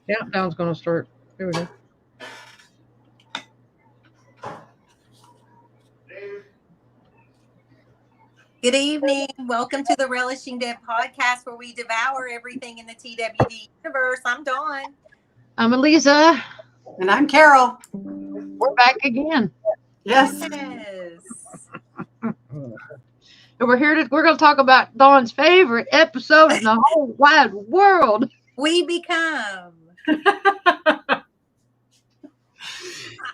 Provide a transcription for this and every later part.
Countdown's going to start. Here we go. Good evening. Welcome to the Relishing Dead podcast where we devour everything in the TWD universe. I'm Dawn. I'm Elisa. And I'm Carol. We're back again. Yes. And we're going to talk about Dawn's favorite episode in the whole wide world. We become.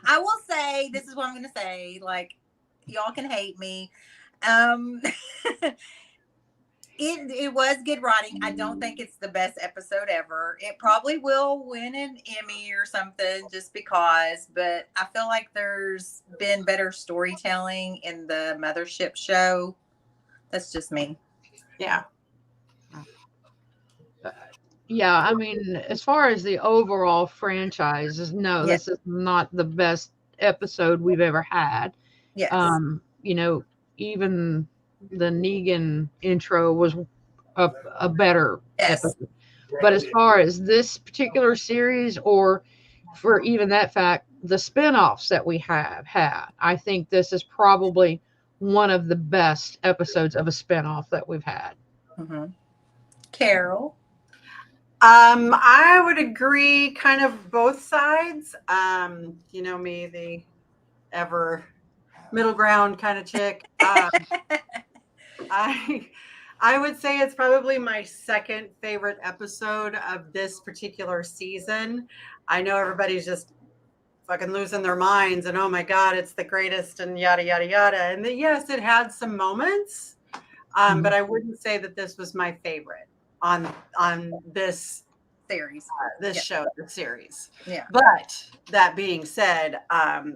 I will say, this is what I'm going to say. Like, y'all can hate me. It was good writing. I don't think it's the best episode ever. It probably will win an Emmy or something just because, but I feel like there's been better storytelling in the Mothership show. That's just me. Yeah. Yeah, I mean, as far as the overall franchise, no, this is not the best episode we've ever had. Yes. Even the Negan intro was a better episode. But as far as this particular series, or for even that fact, the spinoffs that we have had, I think this is probably one of the best episodes of a spinoff that we've had. Mm-hmm. Carol? I would agree kind of both sides. You know me, the ever middle ground kind of chick. I would say it's probably my second favorite episode of this particular season. I know everybody's just fucking losing their minds and, oh my God, it's the greatest and yada, yada, yada. And yes, it had some moments, but I wouldn't say that this was my favorite on this series, show, the series. Yeah. But that being said,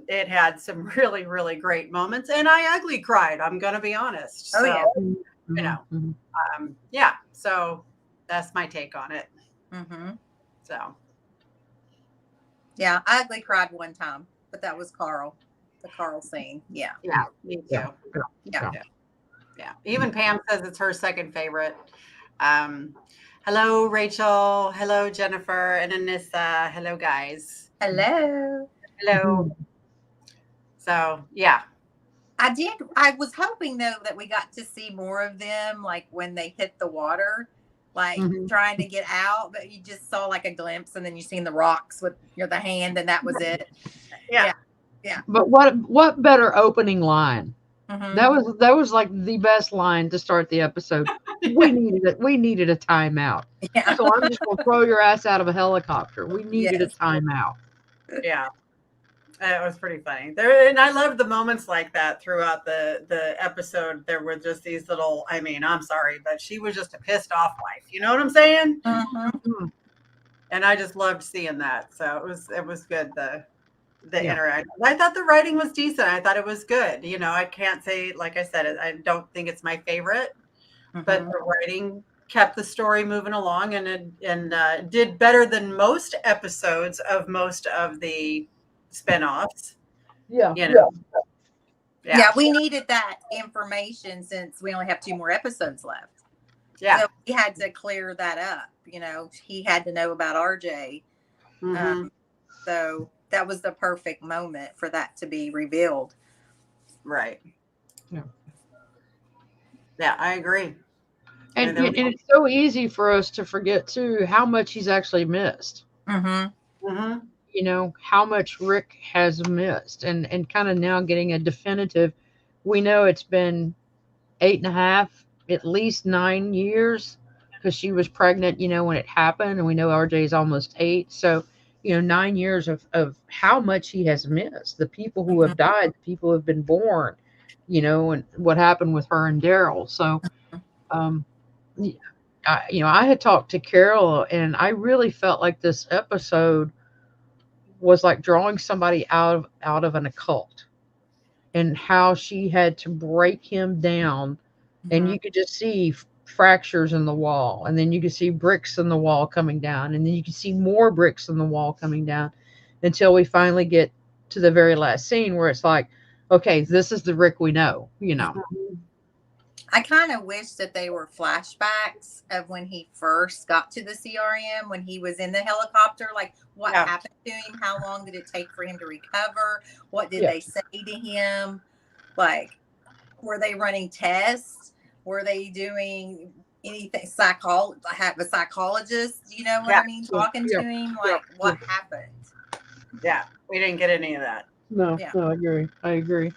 it had some really, really great moments, and I ugly cried. I'm gonna be honest. Oh, so, yeah. You know, yeah. So that's my take on it. Mm-hmm. So. Yeah, I ugly cried one time, but that was Carl, the Carl scene. Yeah. Yeah, me too. Yeah. Even Pam says it's her second favorite. Hello, Rachel. Hello, Jennifer and Anissa. Hello, guys. Hello. So, yeah. I was hoping, though, that we got to see more of them, like when they hit the water, like trying to get out, but you just saw like a glimpse, and then you seen the rocks with the hand, and that was it. Yeah. But what better opening line? That was like the best line to start the episode. We needed a timeout. Yeah. So I'm just gonna throw your ass out of a helicopter. We needed a timeout. Yeah. It was pretty funny there, and I loved the moments like that throughout the episode. There were just these little, I mean, I'm sorry, but she was just a pissed off wife. You know what I'm saying? And I just loved seeing that. So it was good. The interaction. I thought the writing was decent. I thought it was good. You know, I can't say, like I said, I don't think it's my favorite, but the writing kept the story moving along, and did better than most episodes of most of the spinoffs. Yeah. You know. Yeah, we needed that information since we only have 2 more episodes left. Yeah. So we had to clear that up. You know, he had to know about RJ. So that was the perfect moment for that to be revealed. Right. Yeah. Yeah, I agree. And it's so easy for us to forget too how much he's actually missed. You know, how much Rick has missed, and kind of now getting a definitive. We know it's been 8.5, at least 9 years, because she was pregnant, you know, when it happened, and we know RJ is almost 8. So, you know, 9 years of how much he has missed. The people who have died, the people who have been born, you know, and what happened with her and Daryl. So, I had talked to Carol, and I really felt like this episode was like drawing somebody out of an occult, and how she had to break him down, and you could just see fractures in the wall, and then you could see bricks in the wall coming down, and then you could see more bricks in the wall coming down, until we finally get to the very last scene where it's like, okay, this is the Rick we know, you know. I kind of wish that they were flashbacks of when he first got to the CRM, when he was in the helicopter. Like, what happened to him? How long did it take for him to recover? What did they say to him? Like, were they running tests? Were they doing anything? Have a psychologist, you know what I mean? Talking to him? Like, what happened? Yeah, we didn't get any of that. No, no, I agree.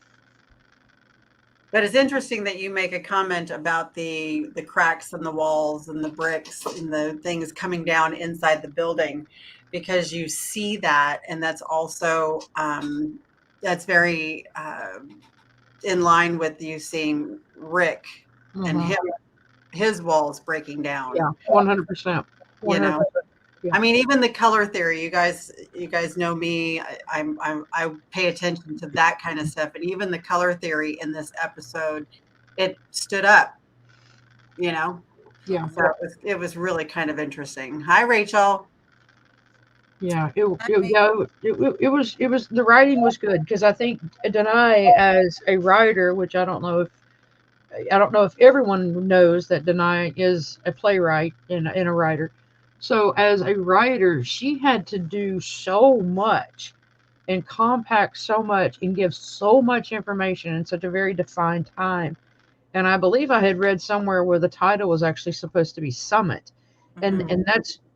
But it's interesting that you make a comment about the cracks in the walls and the bricks and the things coming down inside the building, because you see that, and that's also that's very in line with you seeing Rick and his walls breaking down. Yeah, 100%. You know. Yeah. I mean, even the color theory, you guys know me. I pay attention to that kind of stuff, and even the color theory in this episode, it stood up. You know. Yeah. So it was really kind of interesting. Hi, Rachel. Yeah, it was the writing was good, because I think Danai, as a writer, which I don't know if everyone knows that Danai is a playwright and a writer. So as a writer, she had to do so much and compact so much and give so much information in such a very defined time. And I believe I had read somewhere where the title was actually supposed to be Summit. And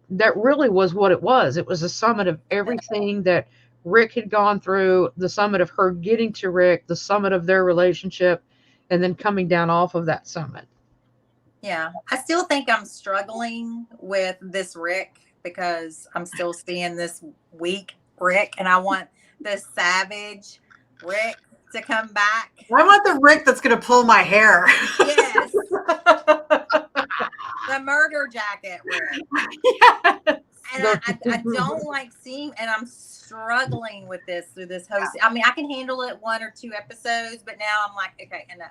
that really was what it was. It was a summit of everything that Rick had gone through, the summit of her getting to Rick, the summit of their relationship, and then coming down off of that summit. Yeah, I still think I'm struggling with this Rick, because I'm still seeing this weak Rick, and I want the savage Rick to come back. I want the Rick that's going to pull my hair. Yes. The murder jacket Rick. Yes. And I don't like seeing, and I'm struggling with this through this host. I mean, I can handle it 1 or 2 episodes, but now I'm like, okay, enough.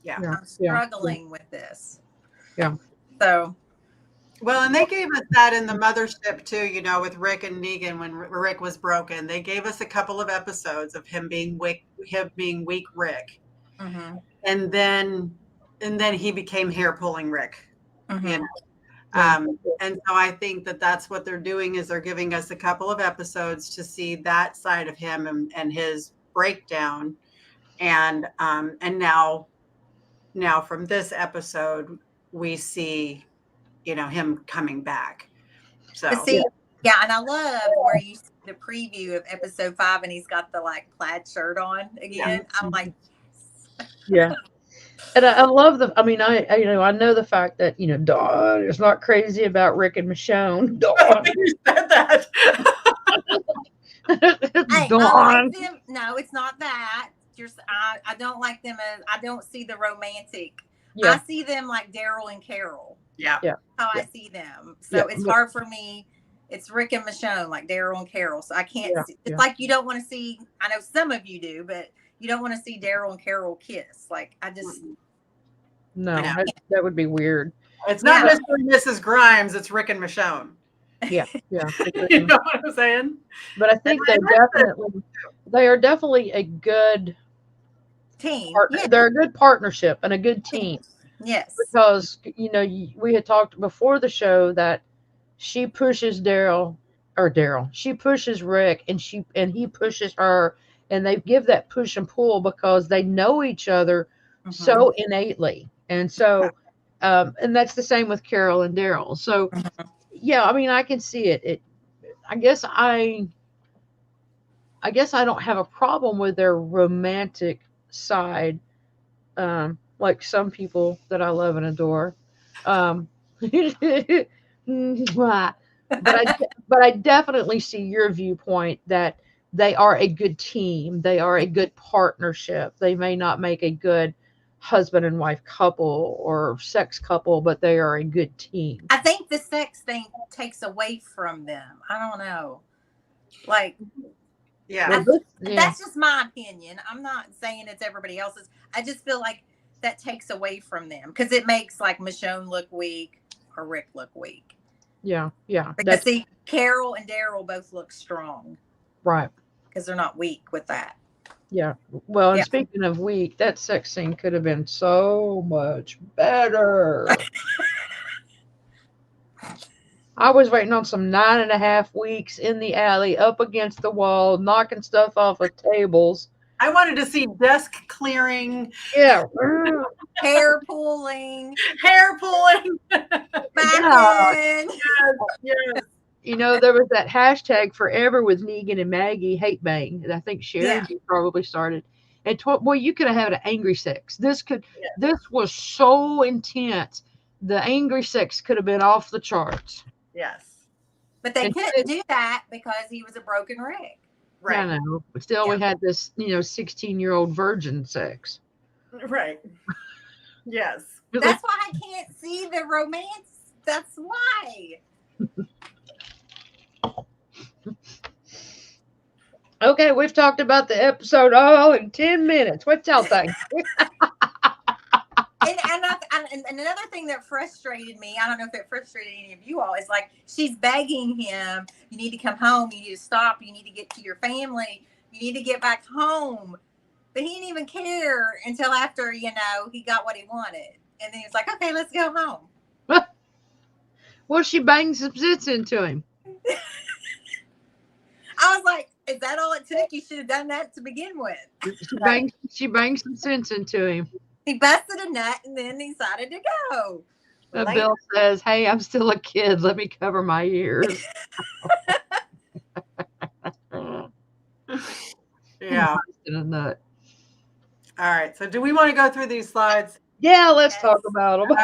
Yeah. I'm struggling with this. Yeah. So. Well, and they gave us that in the mothership too, you know, with Rick and Negan when Rick was broken. They gave us a couple of episodes of him being weak Rick. Mm-hmm. And then he became hair pulling Rick. Mm-hmm. You know? And so I think that's what they're doing, is they're giving us a couple of episodes to see that side of him and his breakdown. And now from this episode, we see, you know, him coming back. So and I love where you see the preview of episode 5 and he's got the like plaid shirt on again. Yeah. I'm like, yeah. And I love I know the fact that, you know, Dawn is not crazy about Rick and Michonne. Dawn. You said that. Dawn. No, it's not that. I don't like them as, I don't see the romantic. Yeah. I see them like Daryl and Carol. Yeah. How I see them. So it's hard for me. It's Rick and Michonne, like Daryl and Carol. So I can't see, it's like you don't want to see, I know some of you do, but you don't want to see Daryl and Carol kiss. Like I just no, that would be weird. It's not Mr. and Mrs. Grimes, it's Rick and Michonne. Yeah. You know what I'm saying? But I think they are definitely a good team. They're a good partnership and a good team. Yes. Because, you know, we had talked before the show that she pushes she pushes Rick and he pushes her, and they give that push and pull because they know each other so innately. And so, and that's the same with Carol and Daryl. So, yeah, I mean, I can see it. I guess I don't have a problem with their romantic side, like some people that I love and adore. But I definitely see your viewpoint that they are a good team. They are a good partnership. They may not make a good husband and wife couple or sex couple, but they are a good team. I think the sex thing takes away from them. I don't know. Like, that's just my opinion. I'm not saying it's everybody else's. I just feel like that takes away from them because it makes like Michonne look weak or Rick look weak. Yeah. Because Carol and Daryl both look strong. Right. Because they're not weak with that. Yeah. Well, and Yeah. speaking of weak, that sex scene could have been so much better. I was waiting on some 9.5 weeks in the alley, up against the wall, knocking stuff off of tables. I wanted to see desk clearing. Yeah. Hair pulling. Hair pulling. Smacking. Yes. You know, there was that hashtag forever with Negan and Maggie, hate bang. And I think Sharon probably started. And boy, you could have had an angry sex. This was so intense. The angry sex could have been off the charts. Yes. But they couldn't do that because he was a broken Rick. Right. I know. But still, we had this, 16-year-old virgin sex. Right. Yes. That's why I can't see the romance. That's why. Okay, we've talked about the episode all in 10 minutes. What y'all think? And another thing that frustrated me, I don't know if it frustrated any of you all, is like she's begging him, you need to come home, you need to stop, you need to get to your family, you need to get back home. But he didn't even care until after, he got what he wanted. And then he was like, okay, let's go home. Well, she banged some sense into him. I was like, is that all it took? You should have done that to begin with. She banged some sense into him. He busted a nut and then decided to go. Bill says, hey, I'm still a kid. Let me cover my ears. Yeah. A nut. All right. So do we want to go through these slides? Yeah, let's talk about them.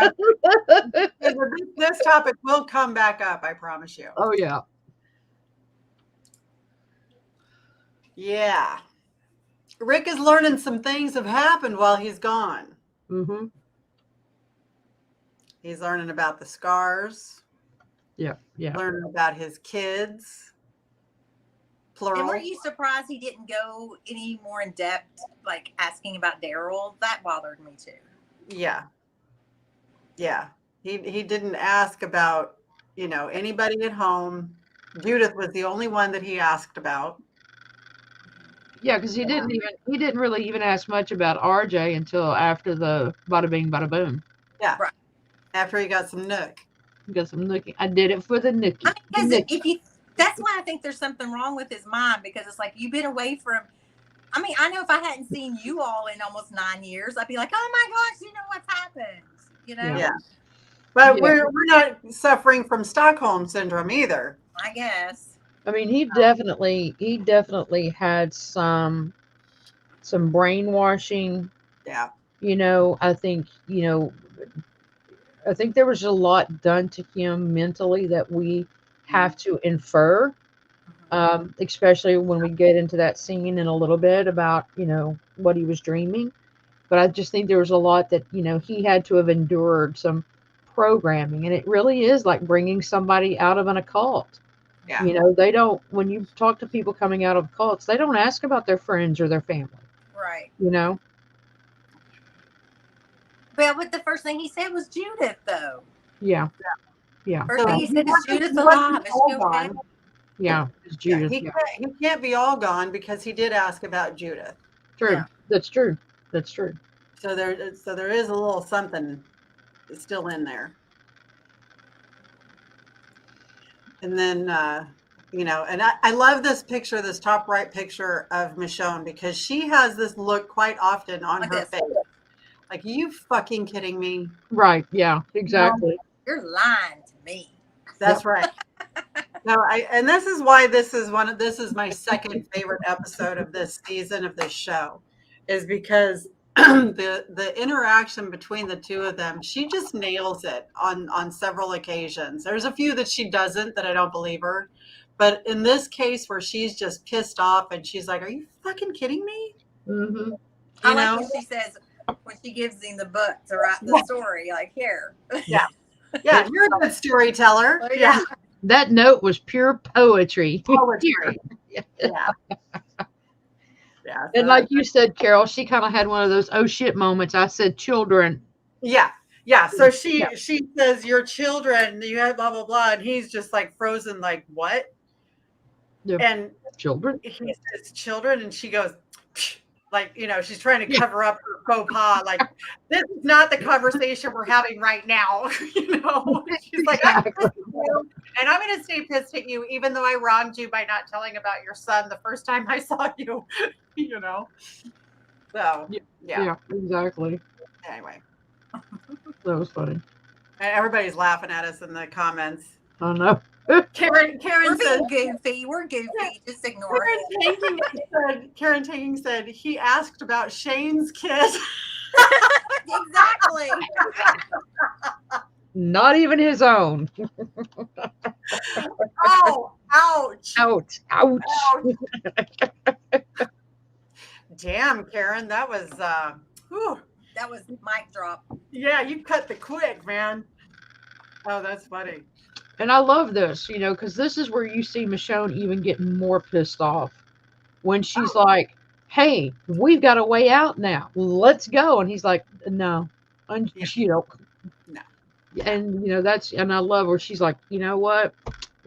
This topic will come back up, I promise you. Oh, yeah. Yeah. Rick is learning some things have happened while he's gone. Mm-hmm. He's learning about the scars. Yeah. Learning about his kids. Plural. And were you surprised he didn't go any more in depth, like asking about Daryl? That bothered me too. Yeah. He didn't ask about, anybody at home. Judith was the only one that he asked about. Yeah, because he didn't really even ask much about RJ until after the bada bing, bada boom. Yeah. Right. After he got some nook. Got some nookie. I did it for the nookie. That's why I think there's something wrong with his mind, because it's like you've been away from. I mean, I know if I hadn't seen you all in almost 9 years, I'd be like, oh my gosh, what's happened, Yeah. But we're not suffering from Stockholm syndrome either. I guess. I mean, he definitely had some brainwashing. Yeah. I think there was a lot done to him mentally that we have to infer, especially when we get into that scene in a little bit about, what he was dreaming. But I just think there was a lot that, he had to have endured some programming. And it really is like bringing somebody out of an occult. Yeah. They don't, when you talk to people coming out of cults, they don't ask about their friends or their family. Right. Well, but the first thing he said was Judith, though. Yeah. First thing he said is Judith alive. Is she okay? Yeah, it's Judith. He can't be all gone because he did ask about Judith. True. Yeah. That's true. So there is a little something still in there. And then, and I love this picture, this top right picture of Michonne, because she has this look quite often on her face. Like, are you fucking kidding me? Right. Yeah, exactly. You're lying to me. That's right. No, and this is why this is my second favorite episode of this season of this show, is because the interaction between the two of them, she just nails it on several occasions. There's a few that she doesn't, that I don't believe her, but in this case where she's just pissed off and she's like, "Are you fucking kidding me?" Mm-hmm. I like what she says when she gives him the book to write the story. Like, here. Yeah, you're a good storyteller. Oh, yeah. That note was pure poetry. Yeah. Yeah, and like you said, Carol, she kind of had one of those oh shit moments. I said children. Yeah. So she says, your children, you have blah blah blah, and he's just like frozen, like what? Yeah. And children. He says children, and she goes, Like, she's trying to cover up her faux pas. Like, this is not the conversation we're having right now. She's like, I'm pissed at you, and I'm going to stay pissed at you, even though I wronged you by not telling about your son the first time I saw you. So yeah, exactly. Anyway, that was funny. Everybody's laughing at us in the comments. Oh no. Karen we're said, goofy. We're goofy. Just ignore it. Karen Taking said he asked about Shane's kid. Exactly. Not even his own. Oh, ouch. Ouch. Damn, Karen, that was whew. That was mic drop. Yeah, you cut the quick, man. Oh, that's funny. And I love this, because this is where you see Michonne even getting more pissed off when she's like, hey, we've got a way out now. Let's go. And he's like, no. And, No. And, and I love where she's like, you know what?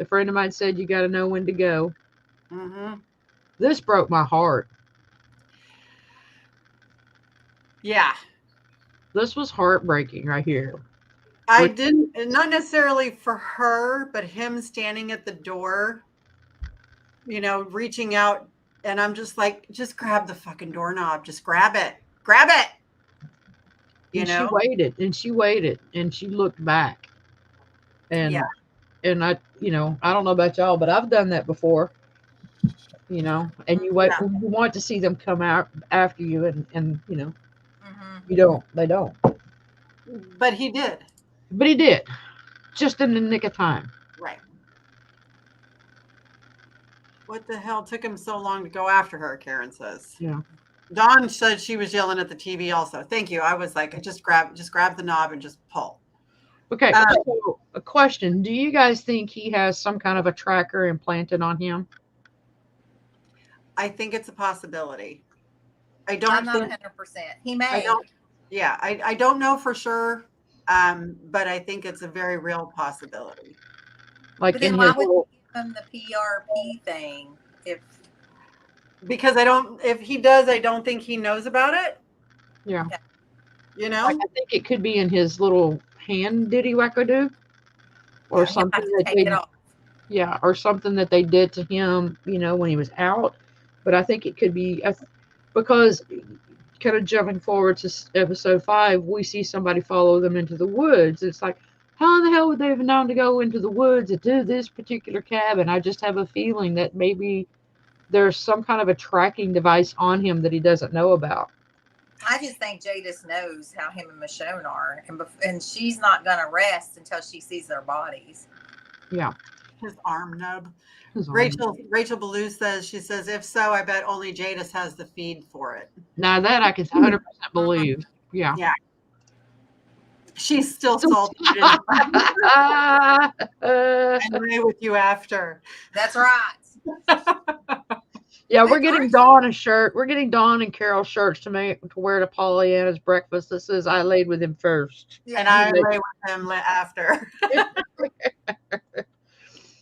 A friend of mine said you got to know when to go. Mm-hmm. This broke my heart. Yeah. This was heartbreaking right here. I didn't, not necessarily for her, but him standing at the door, reaching out, and I'm just like, just grab the fucking doorknob. Just grab it. Grab it. She waited, and she looked back. And, and I don't know about y'all, but I've done that before, and you wait, you want to see them come out after you, and you don't, they don't. But he did. But he did, just in the nick of time. Right. What the hell took him so long to go after her, Karen says. Yeah. Dawn said she was yelling at the TV also. Thank you. I was like, just grab the knob and just pull. Okay, so a question. Do you guys think he has some kind of a tracker implanted on him? I think it's a possibility. I'm not 100%. He may. I don't know for sure. But I think it's a very real possibility. Like, but then why would you give him the PRP thing? Because if he does, I don't think he knows about it. Yeah. Like, I think it could be in his little hand diddy wackadoo, or something or something that they did to him, when he was out. But I think it could be because, kind of jumping forward to episode 5, we see somebody follow them into the woods. It's like, how in the hell would they have known to go into the woods and do this particular cabin? I just have a feeling that maybe there's some kind of a tracking device on him that he doesn't know about. I just think Jadis knows how him and Michonne are, and she's not going to rest until she sees their bodies. Yeah. His arm nub. Rachel Ballou says, if so, I bet only Jadis has the feed for it. Now that I can 100% believe. Yeah. Yeah. She's still salty. I'm with you after. That's right. Yeah, we're getting Dawn a shirt. We're getting Dawn and Carol shirts to wear to Pollyanna's breakfast that says I laid with him first. Yeah, and I lay with him after.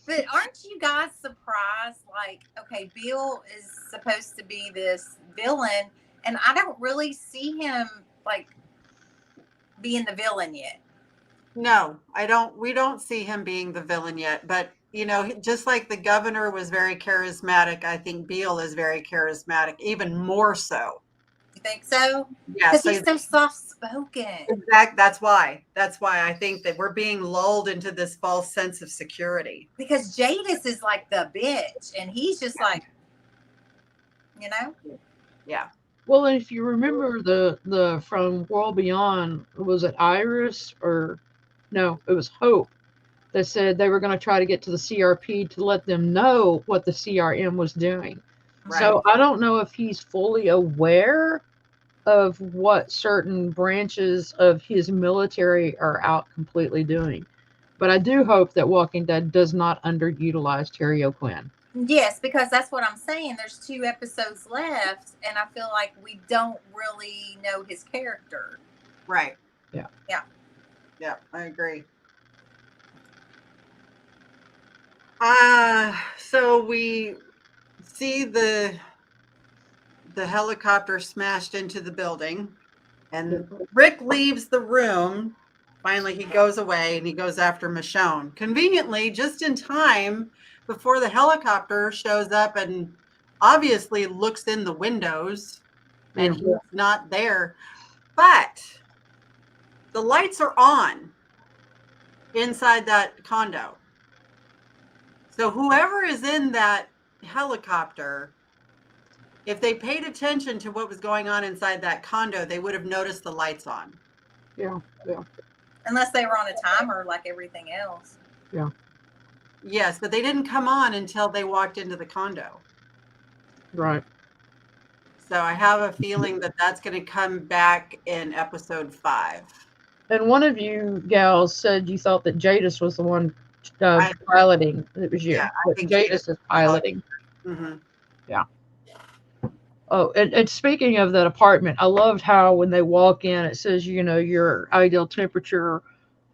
But aren't you guys surprised? Like, okay, Bill is supposed to be this villain, and I don't really see him like being the villain yet. No, I don't. We don't see him being the villain yet. But just like the governor was very charismatic, I think Bill is very charismatic, even more so. You think so? Yeah, because he's so soft-spoken. Exactly. That's why I think that we're being lulled into this false sense of security. Because Jadis is like the bitch, and he's just like, Yeah. Well, and if you remember the from World Beyond, was it Iris or no? It was Hope that said they were going to try to get to the CRP to let them know what the CRM was doing. Right. So I don't know if he's fully aware of what certain branches of his military are out completely doing. But I do hope that Walking Dead does not underutilize Terry O'Quinn. Yes, because that's what I'm saying. There's 2 episodes left, and I feel like we don't really know his character. Right. Yeah. Yeah. Yeah, I agree. So we see the the helicopter smashed into the building, and Rick leaves the room. Finally, he goes away and he goes after Michonne. Conveniently, just in time before the helicopter shows up and obviously looks in the windows, and he's not there. But the lights are on inside that condo. So whoever is in that helicopter, if they paid attention to what was going on inside that condo, they would have noticed the lights on. Yeah. Unless they were on a timer like everything else. Yeah. Yes, but they didn't come on until they walked into the condo. Right. So I have a feeling that that's going to come back in episode 5. And one of you gals said you thought that Jadis was the one piloting. It was you. Yeah, I think Jadis is piloting. Mm-hmm. Yeah. Oh, and speaking of that apartment, I loved how when they walk in, it says, your ideal temperature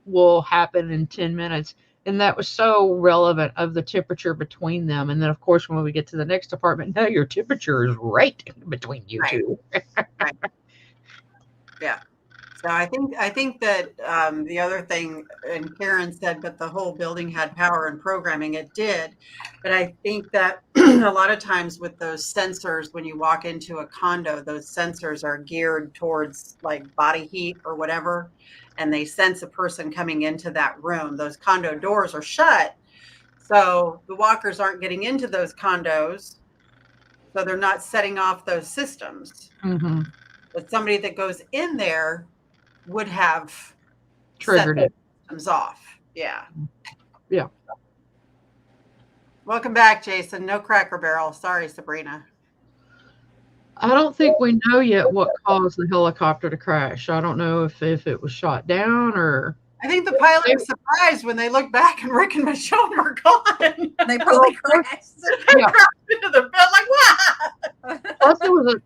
will happen in 10 minutes. And that was so relevant of the temperature between them. And then, of course, when we get to the next apartment, now your temperature is right between you two. Right. Yeah. So I think that the other thing, and Karen said, but the whole building had power and programming. It did. But I think that a lot of times with those sensors, when you walk into a condo, those sensors are geared towards like body heat or whatever. And they sense a person coming into that room. Those condo doors are shut. So the walkers aren't getting into those condos. So they're not setting off those systems. Mm-hmm. But somebody that goes in there would have triggered it. Systems off. Yeah. Yeah. Welcome back, Jason. No Cracker Barrel. Sorry, Sabrina. I don't think we know yet what caused the helicopter to crash. I don't know if it was shot down or. I think the pilot was surprised when they looked back and Rick and Michonne were gone. They probably crashed. They crashed into the bed like, what?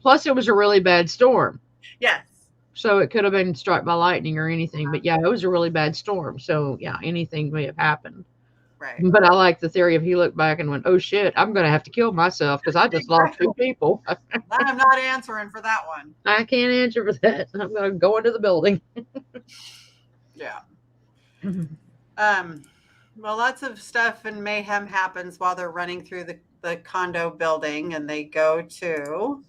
Plus it was a really bad storm. Yes. So it could have been struck by lightning or anything. But yeah, it was a really bad storm. So yeah, anything may have happened. Right. But I like the theory of he looked back and went, oh shit, I'm going to have to kill myself because I just lost 2 people. I'm not answering for that one. I can't answer for that. I'm going to go into the building. Yeah. Well, lots of stuff and mayhem happens while they're running through the condo building, and they go to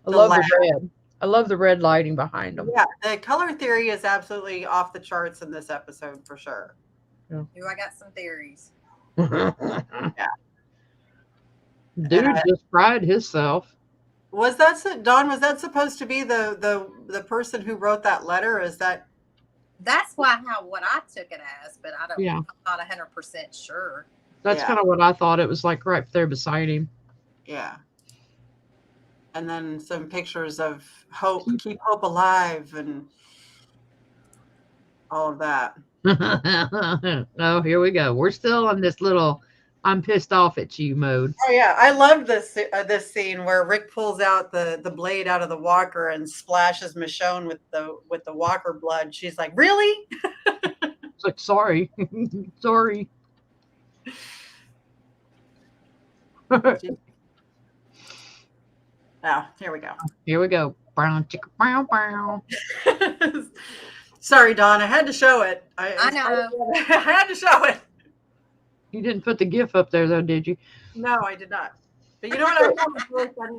I love the red lighting behind them. Yeah, the color theory is absolutely off the charts in this episode for sure. Yeah. Ooh, I got some theories. Yeah. Dude just fried himself. Was that Dawn? Was that supposed to be the person who wrote that letter? Is that? That's what I took it as, but I'm not 100% sure. That's kind of what I thought. It was like right there beside him. Yeah. And then some pictures of hope, keep hope alive, and all of that. Oh, here we go. We're still on this little I'm pissed off at you mode. Oh yeah, I love this scene where Rick pulls out the blade out of the walker and splashes Michonne with the walker blood. She's like, "Really?" It's like, sorry, sorry. Oh, here we go. Here we go. Brown chicken, brown, brown. Sorry, Dawn. I had to show it. I know. I had to show it. You didn't put the GIF up there, though, did you? No, I did not. But you know what I thought was really funny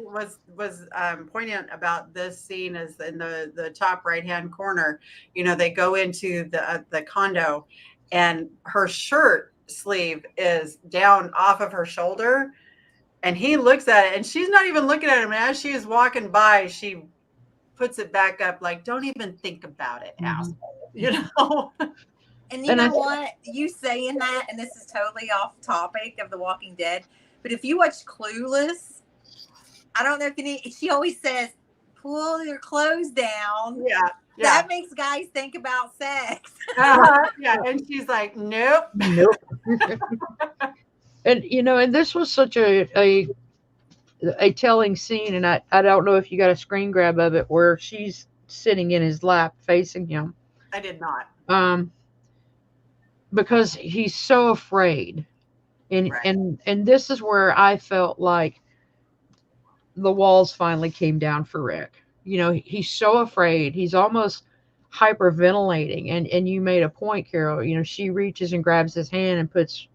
was poignant about this scene is in the top right-hand corner. You know, they go into the condo, and her shirt sleeve is down off of her shoulder, and he looks at it, and she's not even looking at him. And as she is walking by, she puts it back up, like, don't even think about it, asshole. You know. And you know what? You saying that, and this is totally off topic of The Walking Dead, but if you watch Clueless, I don't know if she always says, pull your clothes down. Yeah. That makes guys think about sex. Yeah. And she's like, nope. And, you know, and this was such a telling scene, and I don't know if you got a screen grab of it where she's sitting in his lap facing him. I did not. Because he's so afraid. And right. and this is where I felt like the walls finally came down for Rick. He's so afraid. He's almost hyperventilating. And you made a point, Carol. She reaches and grabs his hand and puts,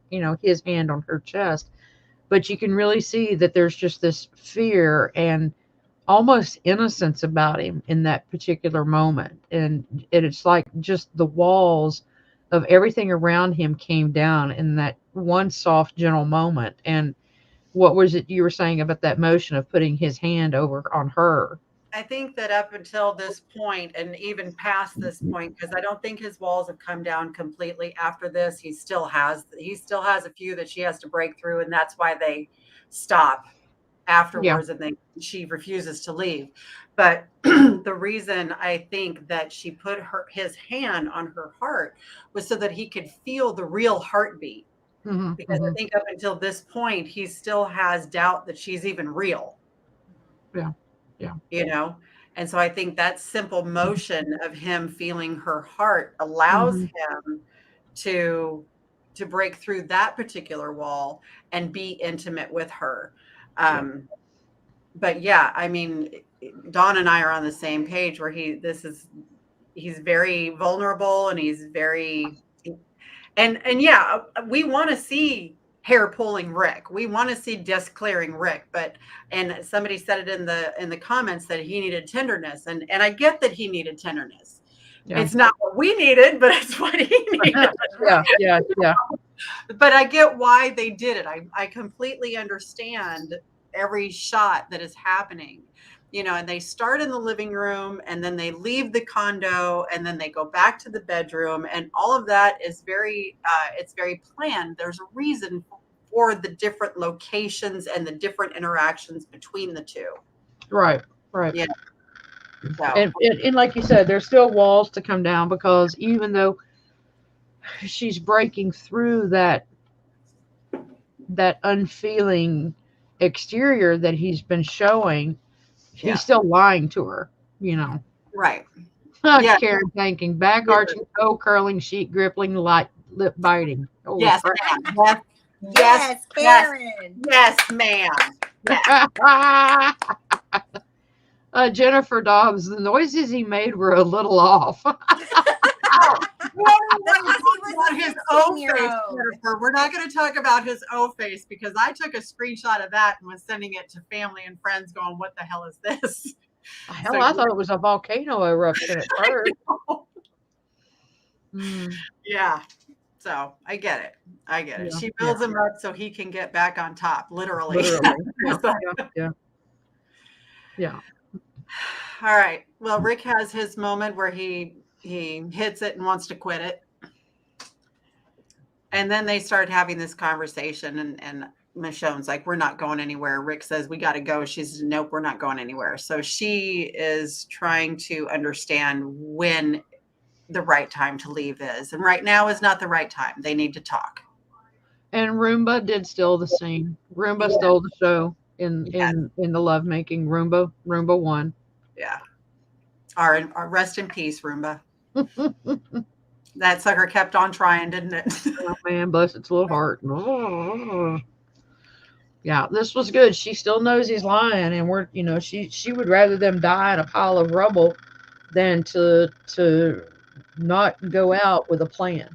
his hand on her chest. But you can really see that there's just this fear and almost innocence about him in that particular moment. And it's like just the walls of everything around him came down in that one soft, gentle moment. And what was it you were saying about that motion of putting his hand over on her? I think that up until this point, and even past this point, because I don't think his walls have come down completely after this, he still has a few that she has to break through, and that's why they stop afterwards. Yeah. And she refuses to leave. But the reason I think that she put his hand on her heart was so that he could feel the real heartbeat. Because I think up until this point, he still has doubt that she's even real. Yeah. And so I think that simple motion of him feeling her heart allows him to break through that particular wall and be intimate with her. But yeah, I mean, Dawn and I are on the same page where he's very vulnerable, and he's very, and yeah, we want to see hair pulling Rick. We want to see disc clearing Rick, and somebody said it in the comments that he needed tenderness, and I get that he needed tenderness. Yeah. It's not what we needed, but it's what he needed. Yeah. But I get why they did it. I completely understand every shot that is happening, and they start in the living room, and then they leave the condo, and then they go back to the bedroom, and all of that is very planned. There's a reason for the different locations and the different interactions between the two. Right. Yeah. So. And like you said, there's still walls to come down, because even though she's breaking through that unfeeling exterior that he's been showing, he's still lying to her, Right. Karen thinking, back arching, toe curling, sheet gripping, lip biting. Oh, yes, ma'am. Yes, Karen. Yes, ma'am. Yes. Jennifer Dobbs, the noises he made were a little off. His O face, Jennifer. We're not going to talk about his O face, because I took a screenshot of that and was sending it to family and friends going, what the hell is this? Hell, I thought it was a volcano eruption at first. Yeah. So I get it. Yeah. She builds him up so he can get back on top, literally. Yeah. All right. Well, Rick has his moment where he hits it and wants to quit it. And then they start having this conversation, and Michonne's like, we're not going anywhere. Rick says, we got to go. She says, nope, we're not going anywhere. So she is trying to understand when the right time to leave is. And right now is not the right time. They need to talk. And Roomba did steal the scene. Roomba stole the show in the lovemaking. Roomba won. Yeah. Our rest in peace, Roomba. That sucker kept on trying, didn't it? Oh man, bless its little heart. Oh. Yeah, this was good. She still knows he's lying, and she would rather them die in a pile of rubble than to not go out with a plan.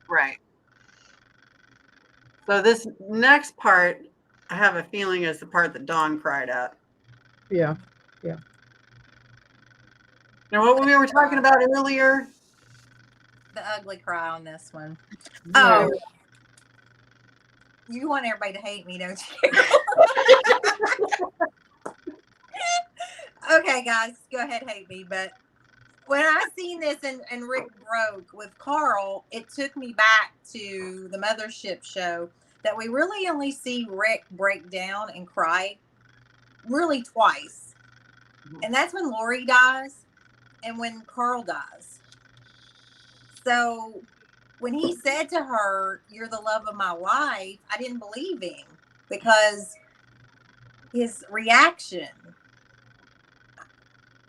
Right. So this next part, I have a feeling, is the part that Dawn cried at. Yeah. Now, what we were talking about earlier. The ugly cry on this one. Oh, you want everybody to hate me, don't you? Okay, guys, go ahead, hate me. But when I seen this and Rick broke with Carl, it took me back to the Mothership show, that we really only see Rick break down and cry really twice. And that's when Lori dies and when Carl dies. So when he said to her, you're the love of my life, I didn't believe him, because his reaction,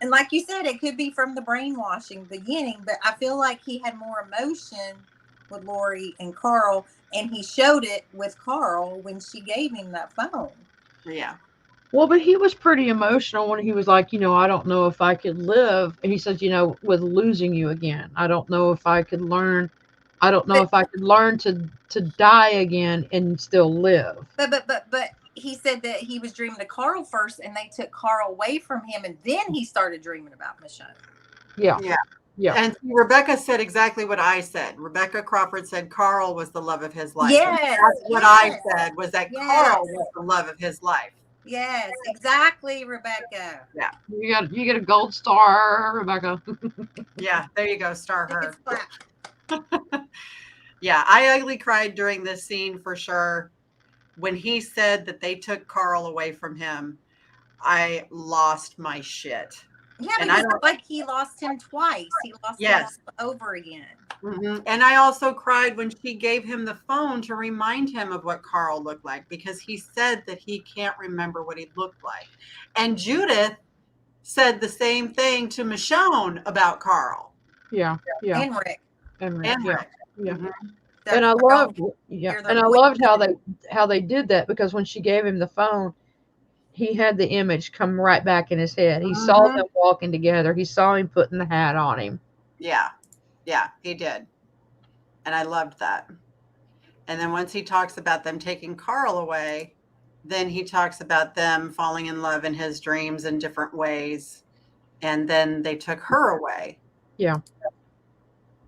and like you said, it could be from the brainwashing beginning, but I feel like he had more emotion with Lori and Carl, and he showed it with Carl when she gave him that phone. Yeah. Well, but he was pretty emotional when he was like, I don't know if I could live. And he said, with losing you again, I don't know if I could learn. I don't know But, if I could learn to die again and still live. But he said that he was dreaming of Carl first, and they took Carl away from him, and then he started dreaming about Michonne. Yeah. Yeah. Yeah. And Rebecca said exactly what I said. Rebecca Crawford said Carl was the love of his life. Yes. That's what I said, was that Carl was the love of his life. Yes, exactly, Rebecca. Yeah. You get a gold star, Rebecca. Yeah, there you go, star her. Yeah, I ugly cried during this scene for sure. When he said that they took Carl away from him, I lost my shit. Yeah, and I don't like he lost him twice. He lost him over again. Mm-hmm. And I also cried when she gave him the phone to remind him of what Carl looked like, because he said that he can't remember what he looked like. And Judith said the same thing to Michonne about Carl. Yeah. Yeah. And Rick. Yeah. Mm-hmm. And I loved how they did that, because when she gave him the phone, he had the image come right back in his head. He saw them walking together. He saw him putting the hat on him. Yeah. Yeah, he did. And I loved that. And then once he talks about them taking Carl away, then he talks about them falling in love in his dreams in different ways. And then they took her away. Yeah.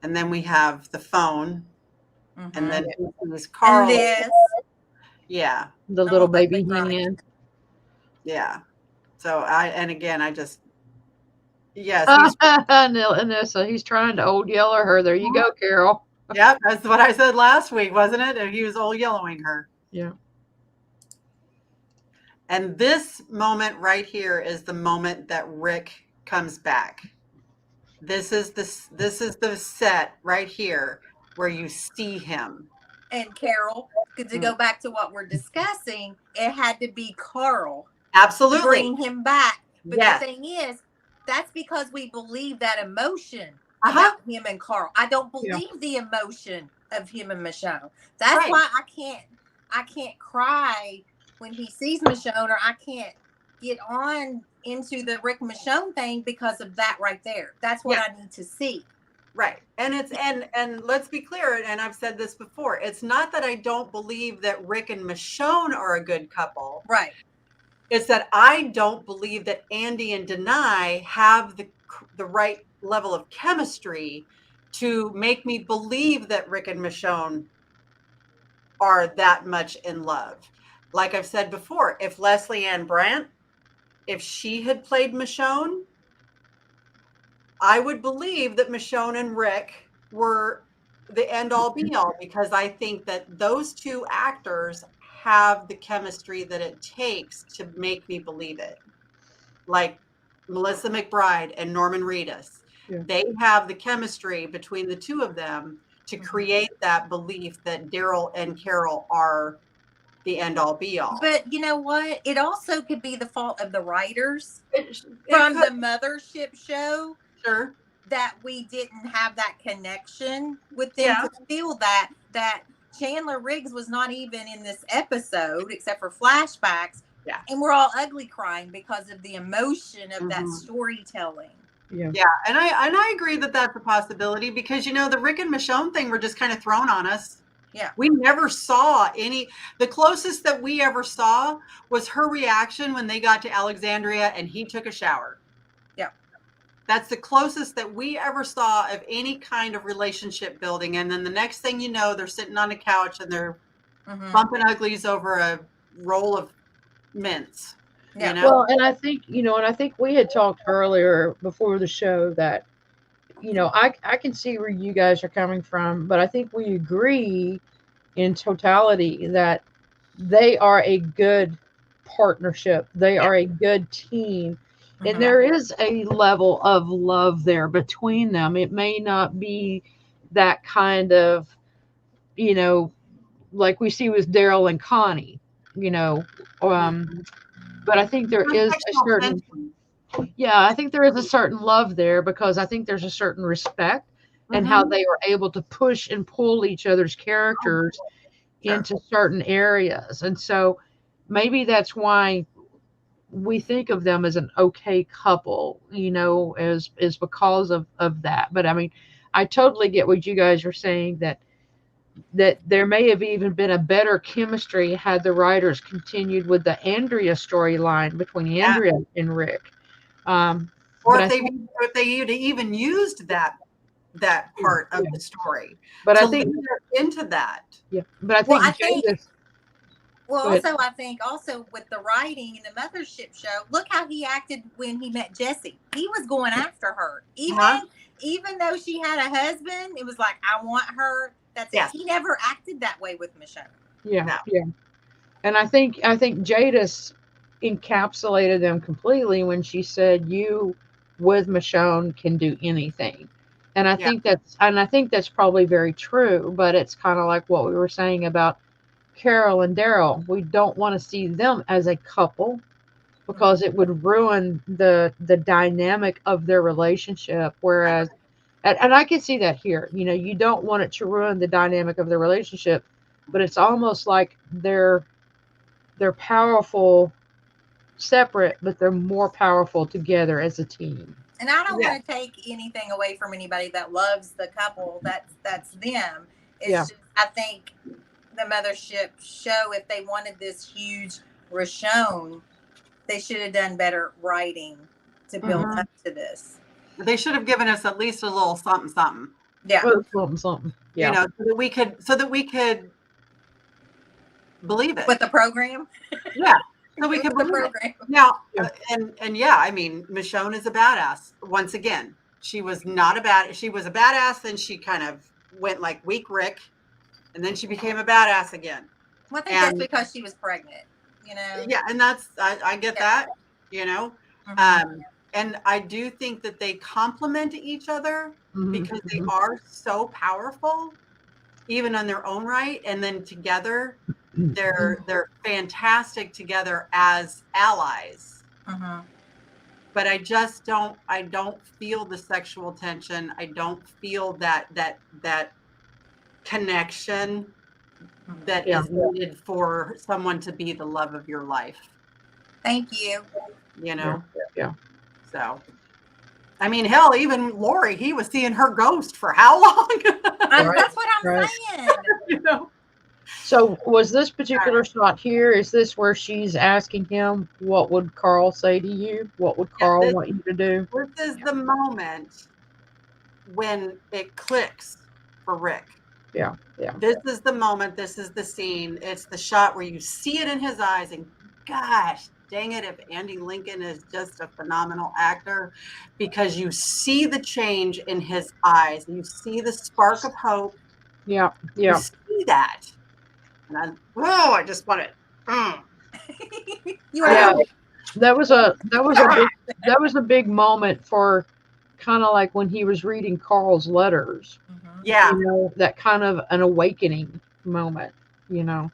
And then we have the phone. Mm-hmm. And then he's Carl. And yeah. The little baby hand. Yeah. So I just, yes. He's trying to old yeller her. There you go, Carol. Yeah, that's what I said last week, wasn't it? And he was old yellowing her. Yeah. And this moment right here is the moment that Rick comes back. This is the set right here where you see him. And Carol, to go back to what we're discussing, it had to be Carl. Absolutely. Bring him back. But the thing is, that's because we believe that emotion about him and Carl. I don't believe the emotion of him and Michonne. That's why I can't cry when he sees Michonne, or I can't get on into the Rick Michonne thing because of that right there. That's what I need to see. Right. And and let's be clear, and I've said this before, it's not that I don't believe that Rick and Michonne are a good couple. Right. It's that I don't believe that Andy and Denai have the right level of chemistry to make me believe that Rick and Michonne are that much in love. Like I've said before, if Leslie Ann Brandt, if she had played Michonne, I would believe that Michonne and Rick were the end all be all, because I think that those two actors have the chemistry that it takes to make me believe it. Like Melissa McBride and Norman Reedus. Yeah. They have the chemistry between the two of them to create that belief that Daryl and Carol are the end all be all. But you know what? It also could be the fault of the writers from the Mothership show. Sure. That we didn't have that connection with them to feel that Chandler Riggs was not even in this episode except for flashbacks. Yeah. And we're all ugly crying because of the emotion of that storytelling. Yeah. Yeah. And I agree that that's a possibility, because, the Rick and Michonne thing were just kind of thrown on us. Yeah. We never saw the closest that we ever saw was her reaction when they got to Alexandria and he took a shower. Yeah. That's the closest that we ever saw of any kind of relationship building. And then the next thing you know, they're sitting on a couch and they're bumping uglies over a roll of mints. Yeah. Well, and I think, we had talked earlier before the show that, I can see where you guys are coming from, but I think we agree in totality that they are a good partnership. They are a good team. And there is a level of love there between them. It may not be that kind of, like we see with Daryl and Connie, but I think there is a certain, I think there is a certain love there, because I think there's a certain respect and how they are able to push and pull each other's characters into certain areas. And so maybe that's why we think of them as an okay couple, you know, as is because of that. But I mean, I totally get what you guys are saying, that there may have even been a better chemistry had the writers continued with the Andrea storyline between Andrea and Rick. Or But if they even used that part of the story, but to I think lead into that. Yeah, but I think also, I think also with the writing in the Mothership show, look how he acted when he met Jessie. He was going after her, even though she had a husband. It was like, I want her. That's it. He never acted that way with Michonne. Yeah. And I think Jadis encapsulated them completely when she said, "You with Michonne can do anything." And I think that's probably very true. But it's kind of like what we were saying about Carol and Daryl. We don't want to see them as a couple because it would ruin the dynamic of their relationship. Whereas, and I can see that here, you know, you don't want it to ruin the dynamic of the relationship, but it's almost like they're powerful separate, but they're more powerful together as a team. And I don't want to take anything away from anybody that loves the couple. That's them. It's just, I think the Mothership show, if they wanted this huge Roshone, they should have done better writing to build up to this. They should have given us at least a little something. Yeah. Something. Yeah. You know, so that we could believe it. With the program? Yeah. So we could believe it. Now, and I mean, Michonne is a badass. Once again, she was a badass, and she kind of went like weak Rick, and then she became a badass again. Well, I think that's because she was pregnant, you know? Yeah, and that's, I get that, you know? And I do think that they complement each other because they are so powerful, even on their own right. And then together, they're fantastic together as allies. But I just don't feel the sexual tension. I don't feel that connection that is needed for someone to be the love of your life. Thank you. You know? Yeah. So, I mean, hell, even Lori, he was seeing her ghost for how long? That's what I'm saying. You know? So was this particular shot here, is this where she's asking him, what would Carl say to you? What would Carl want you to do? This is the moment when it clicks for Rick. Yeah. This is the moment. This is the scene. It's the shot where you see it in his eyes, and gosh, dang it, if Andy Lincoln is just a phenomenal actor, because you see the change in his eyes. You see the spark of hope. Yeah. You see that. And I just want it. That was a big moment for kind of like when he was reading Carl's letters. Yeah. You know, that kind of an awakening moment, you know.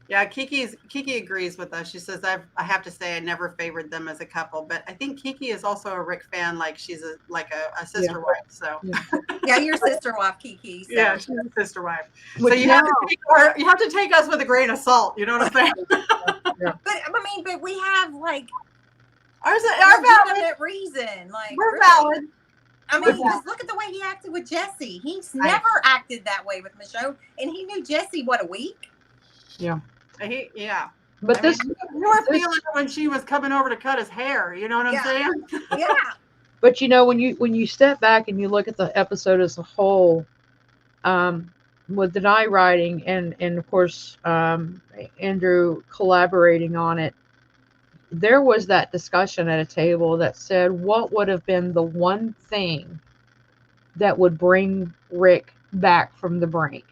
Yeah, Kiki agrees with us. She says, I have to say I never favored them as a couple, but I think Kiki is also a Rick fan, like she's a sister wife. So yeah, your sister wife, Kiki. So. Yeah, she's a sister wife. So you have to take us with a grain of salt. You know what I'm saying? But we have like our valid reason. Like we're valid. I mean, just look at the way he acted with Jessie. He's never acted that way with Michonne, and he knew Jessie what a week. Yeah. But you were feeling it when she was coming over to cut his hair. You know what I'm saying? Yeah. But you know, when you step back and you look at the episode as a whole, with Denai writing and of course Andrew collaborating on it, there was that discussion at a table that said, what would have been the one thing that would bring Rick back from the brink?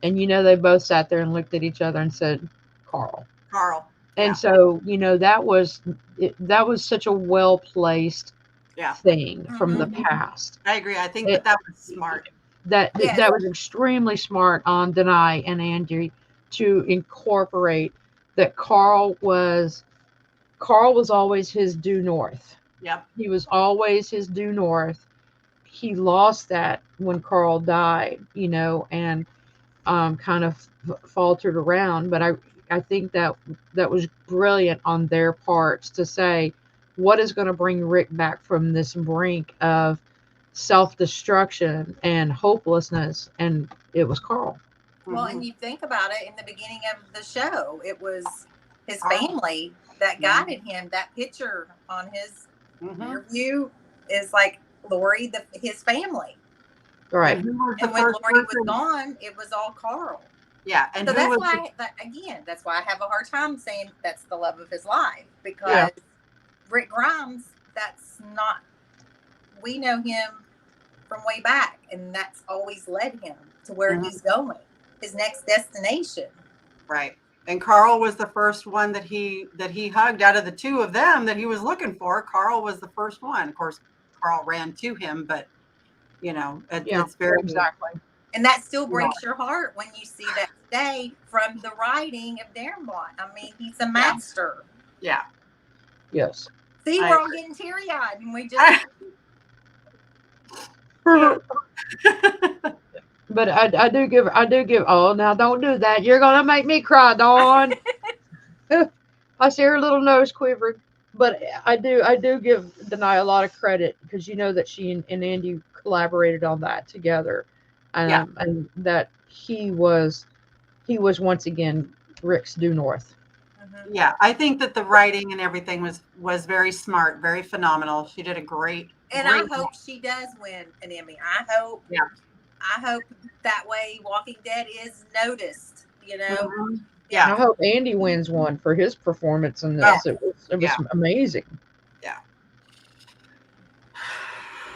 And, you know, they both sat there and looked at each other and said, Carl. And so, you know, that was such a well-placed thing from the past. I agree. I think that was smart. That was extremely smart on Denai and Andy to incorporate that Carl was always his due north. Yep. He was always his due north. He lost that when Carl died, you know, and kind of faltered around. But I think that was brilliant on their parts to say what is going to bring Rick back from this brink of self-destruction and hopelessness, and it was Carl. Well, and you think about it, in the beginning of the show, it was his family that guided him. That picture on his rear view is like Lori, his family. Right. And when Lori was gone, it was all Carl. Yeah. And so that's why, that's why I have a hard time saying that's the love of his life, because Rick Grimes, that's not, we know him from way back, and that's always led him to where he's going, his next destination. Right. And Carl was the first one that he hugged out of the two of them that he was looking for. Carl was the first one. Of course, Carl ran to him, but it's very exactly. And that still breaks your heart when you see that day from the writing of Darren Blott. I mean, he's a master. Yeah. Yes. See, we're all getting teary-eyed, and we just. But I do give. Oh, now don't do that. You're gonna make me cry, Dawn. I see her little nose quivering. But I do give Denai a lot of credit, because you know that she and Andy collaborated on that together, and that he was once again Rick's due north. Yeah, I think that the writing and everything was very smart, very phenomenal. She did a great. And I hope she does win an Emmy. I hope. Yeah. I hope that way Walking Dead is noticed. Yeah. I hope Andy wins one for his performance in this. It was amazing. Yeah.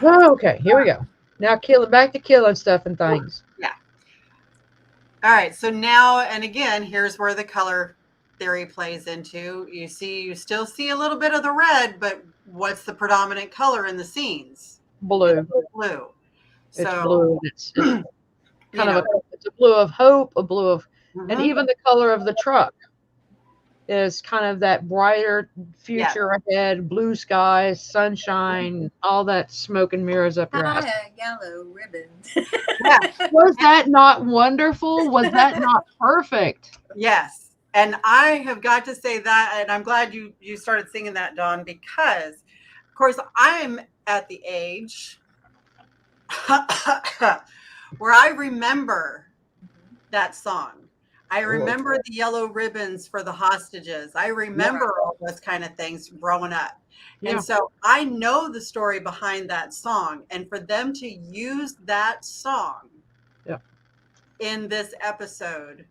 Okay, here we go. Now back to killing stuff and things. Yeah. All right. So now, and again, here's where the color theory plays into. You still see a little bit of the red, but what's the predominant color in the scenes? Blue. Blue. It's blue. It's kind of it's a blue of hope, a blue of, and even the color of the truck is kind of that brighter future ahead, blue skies, sunshine, all that smoke and mirrors up your ass. Yellow ribbon. Was that not wonderful? Was that not perfect? Yes. And I have got to say that, and I'm glad you started singing that, Dawn, because, of course, I'm at the age where I remember that song. I remember the yellow ribbons for the hostages. I remember all those kind of things growing up. Yeah. And so I know the story behind that song. And for them to use that song in this episode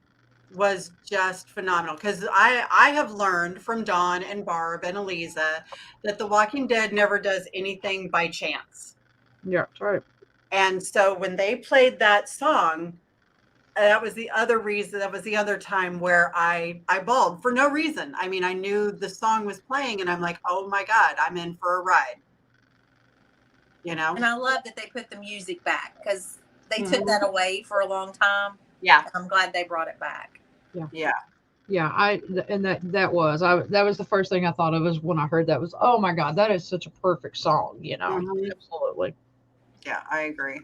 was just phenomenal. Because I have learned from Dawn and Barb and Eliza that The Walking Dead never does anything by chance. Yeah, that's right. And so when they played that song, that was the other reason. That was the other time where I bawled for no reason. I mean, I knew the song was playing, and I'm like, oh my God, I'm in for a ride. And I love that they put the music back, because they took that away for a long time. Yeah, I'm glad they brought it back. Yeah. That was the first thing I thought of, is when I heard that was, oh my God, that is such a perfect song. Absolutely. Yeah, I agree.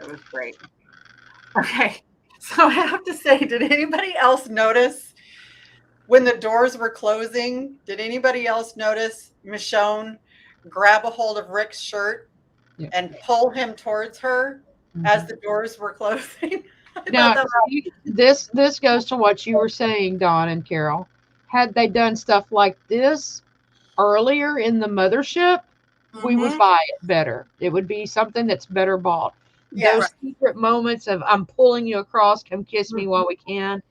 It was great. Okay, so I have to say, did anybody else notice when the doors were closing? Did anybody else notice Michonne grab a hold of Rick's shirt and pull him towards her as the doors were closing? Now, this goes to what you were saying, Dawn and Carol. Had they done stuff like this earlier in the mothership, we would buy it better. It would be something that's better bought. Those secret moments of, I'm pulling you across, come kiss me while we can.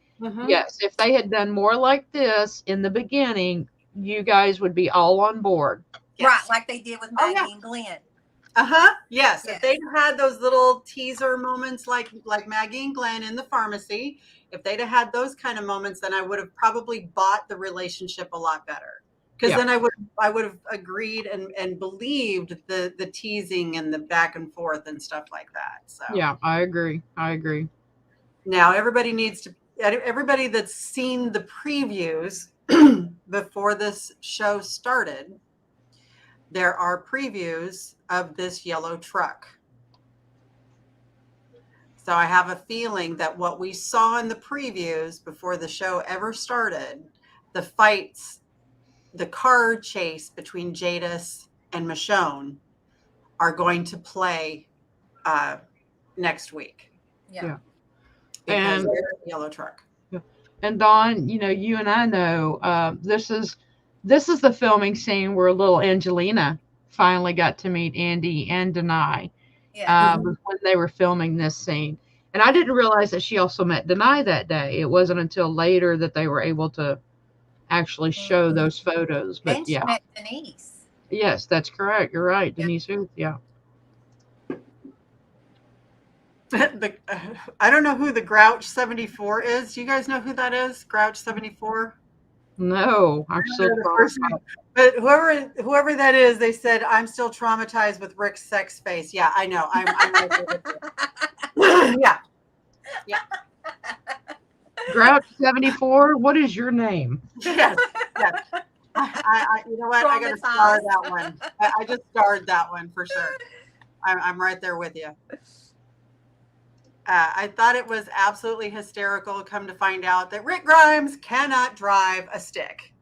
Yes, if they had done more like this in the beginning, you guys would be all on board. Right, like they did with Maggie and Glenn. Yes. If they'd had those little teaser moments like Maggie and Glenn in the pharmacy, if they'd have had those kind of moments, then I would have probably bought the relationship a lot better. Because then I would have agreed and believed the teasing and the back and forth and stuff like that. So yeah, I agree. Now everybody that's seen the previews before this show started, there are previews of this yellow truck. So I have a feeling that what we saw in the previews before the show ever started, the fights, the car chase between Jadis and Michonne are going to play next week. Yeah. Because they're the yellow truck. And Dawn, you and I know this is the filming scene where little Angelina finally got to meet Andy and Denai. Yeah. When they were filming this scene. And I didn't realize that she also met Denai that day. It wasn't until later that they were able to actually show those photos. But and she met Denise. Yes, that's correct. You're right. Denise Huth, yeah. I don't know who the Grouch 74 is. Do you guys know who that is? Grouch 74? No, I'm still traumatized. But whoever that is, they said, I'm still traumatized with Rick's sex face. Yeah, I know. I'm yeah. Grouch 74, what is your name? Yes. You know what? I got to star that one. I just starred that one for sure. I'm right there with you. I thought it was absolutely hysterical. Come to find out that Rick Grimes cannot drive a stick.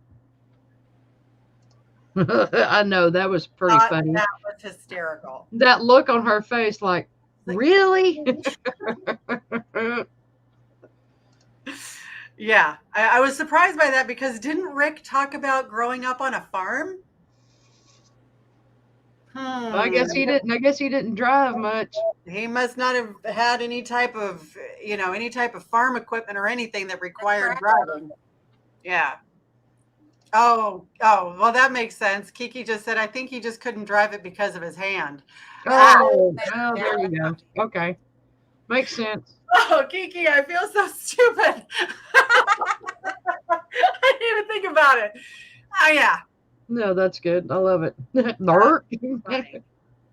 I know, that was pretty funny. That was hysterical. That look on her face, like, really? Yeah, I was surprised by that because didn't Rick talk about growing up on a farm? I guess he didn't. I guess he didn't drive much. He must not have had any type of farm equipment or anything that required driving. Yeah. Oh, well, that makes sense. Kiki just said, I think he just couldn't drive it because of his hand. Oh, well, there you go. Okay. Makes sense. Oh, Kiki, I feel so stupid. I didn't even think about it. Oh, yeah. No, that's good. I love it. Narc.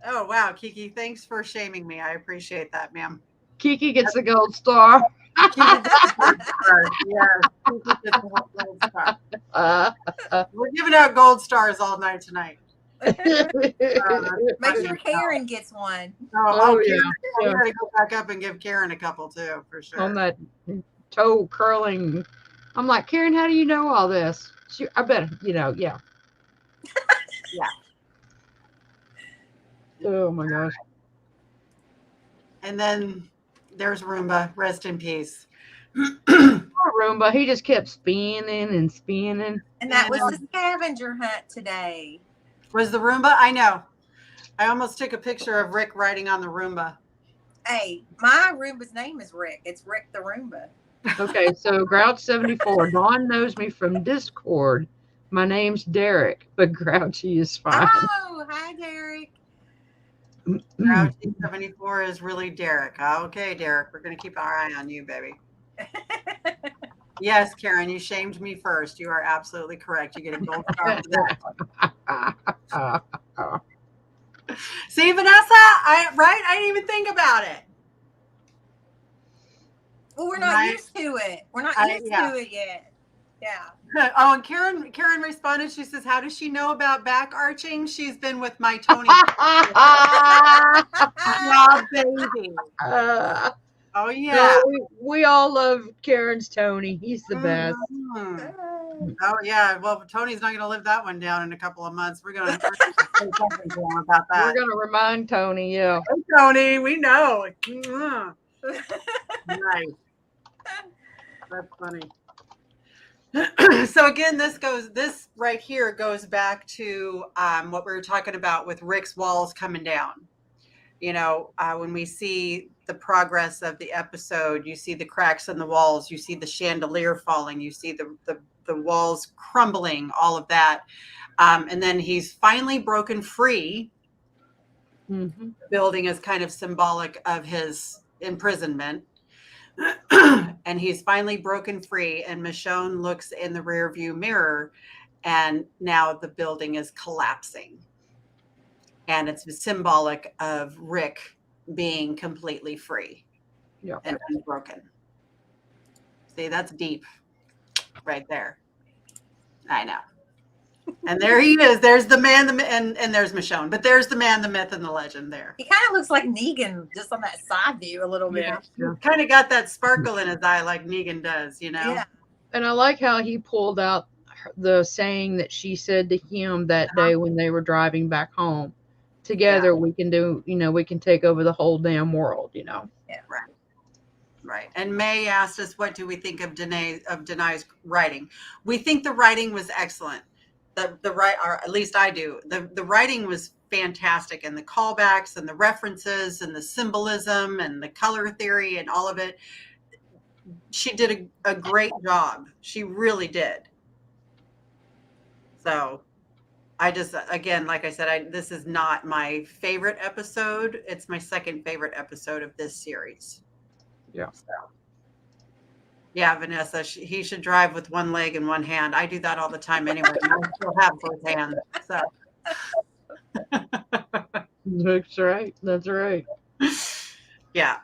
Oh, wow, Kiki, thanks for shaming me. I appreciate that, ma'am. Kiki gets the gold star. Kiki gets the gold star. Yes, Kiki gets the gold star. We're giving out gold stars all night tonight. Make sure Karen gets one. Oh yeah. I gotta go back up and give Karen a couple too, for sure. On that toe curling. I'm like, Karen, how do you know all this? I bet, yeah. Yeah. Oh my gosh. And then there's Roomba. Rest in peace. Poor Roomba. He just kept spinning and spinning. And that was the scavenger hunt today. Was the Roomba? I know. I almost took a picture of Rick riding on the Roomba. Hey, my Roomba's name is Rick. It's Rick the Roomba. Okay, so Grouch 74. Dawn knows me from Discord. My name's Derek, but Grouchy is fine. Oh, hi, Derek. Grouchy 74 is really Derek. Okay, Derek, we're going to keep our eye on you, baby. Yes, Karen, you shamed me first. You are absolutely correct. You get a gold star for that. See, Vanessa, I didn't even think about it. Well, we're not used to it. We're not used to it yet. Yeah. Oh, and Karen responded. She says, "How does she know about back arching? She's been with my Tony." Oh, baby. Oh yeah. No, we all love Karen's Tony. He's the best. Mm-hmm. Oh yeah. Well, Tony's not going to live that one down in a couple of months. We're going to about that. We're going to remind Tony. Yeah. Hey, Tony, we know. Nice. That's funny. So again, this right here goes back to what we were talking about with Rick's walls coming down. When we see the progress of the episode, you see the cracks in the walls, you see the chandelier falling, you see the walls crumbling, all of that. And then he's finally broken free. Mm-hmm. The building is kind of symbolic of his imprisonment. And he's finally broken free, and Michonne looks in the rear view mirror, and now the building is collapsing. And it's symbolic of Rick being completely free and unbroken. See, that's deep right there. I know. And there he is. There's the man, and there's Michonne. But there's the man, the myth, and the legend there. He kind of looks like Negan just on that side view a little bit. Yeah. Kind of got that sparkle in his eye like Negan does, you know? Yeah. And I like how he pulled out the saying that she said to him that day when they were driving back home. Together we can do, we can take over the whole damn world, Yeah. Right. Right. And May asked us, what do we think of Denai's writing? We think the writing was excellent. Or at least I do. The writing was fantastic, and the callbacks and the references and the symbolism and the color theory and all of it. She did a great job. She really did. So I just, again, like I said, this is not my favorite episode. It's my second favorite episode of this series. Yeah. So. Yeah, Vanessa, he should drive with one leg and one hand. I do that all the time anyway. I still have both hands. So. That's right. That's right. Yeah,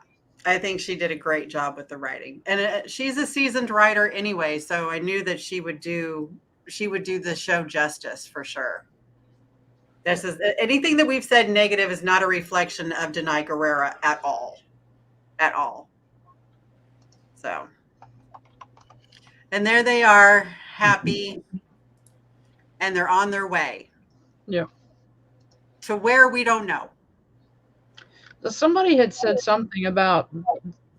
I think she did a great job with the writing. And she's a seasoned writer anyway, so I knew that she would do the show justice for sure. This is anything that we've said negative is not a reflection of Danai Gurira at all. At all. So. And there they are, happy, and they're on their way. Yeah. To where we don't know. Somebody had said something about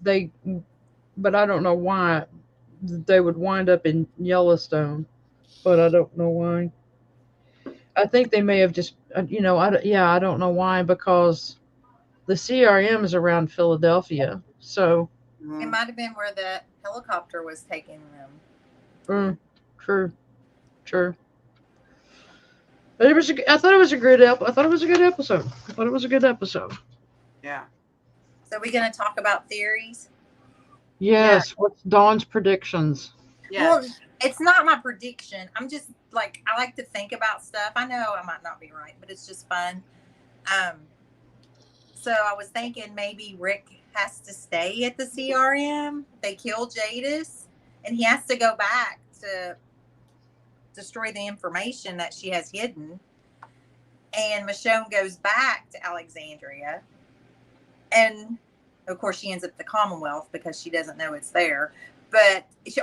but I don't know why they would wind up in Yellowstone, but I don't know why. I think they may have just, I don't know why, because the CRM is around Philadelphia, so. It might have been where the helicopter was taking them. True. But I thought it was a good episode. Yeah. So we're going to talk about theories? Yes. Yeah. What's Dawn's predictions? Yes. Well, it's not my prediction. I'm just I like to think about stuff. I know I might not be right, but it's just fun. So I was thinking maybe Rick has to stay at the CRM. They kill Jadis, and he has to go back to destroy the information that she has hidden. And Michonne goes back to Alexandria. And, of course, she ends up at the Commonwealth because she doesn't know it's there.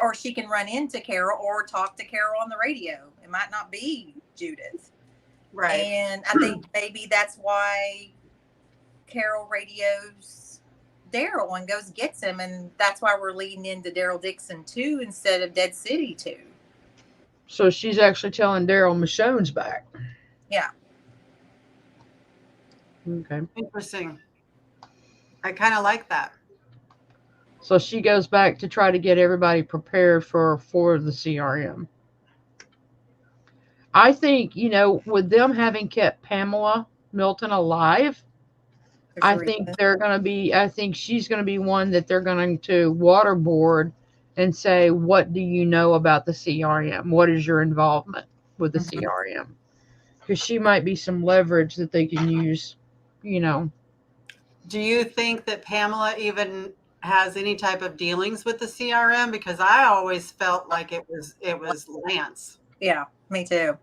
Or she can run into Carol or talk to Carol on the radio. It might not be Judith. Right. And I think maybe that's why Carol radios Daryl and goes gets him. And that's why we're leading into Daryl Dixon 2 instead of Dead City 2. So she's actually telling Daryl Michonne's back. Yeah. Okay. Interesting. I kind of like that. So she goes back to try to get everybody prepared for the CRM. I think, with them having kept Pamela Milton alive, I think she's going to be one that they're going to waterboard and say, what do you know about the CRM? What is your involvement with the CRM? Because she might be some leverage that they can use, Do you think that Pamela even has any type of dealings with the CRM? Because I always felt like it was Lance. Yeah, me too.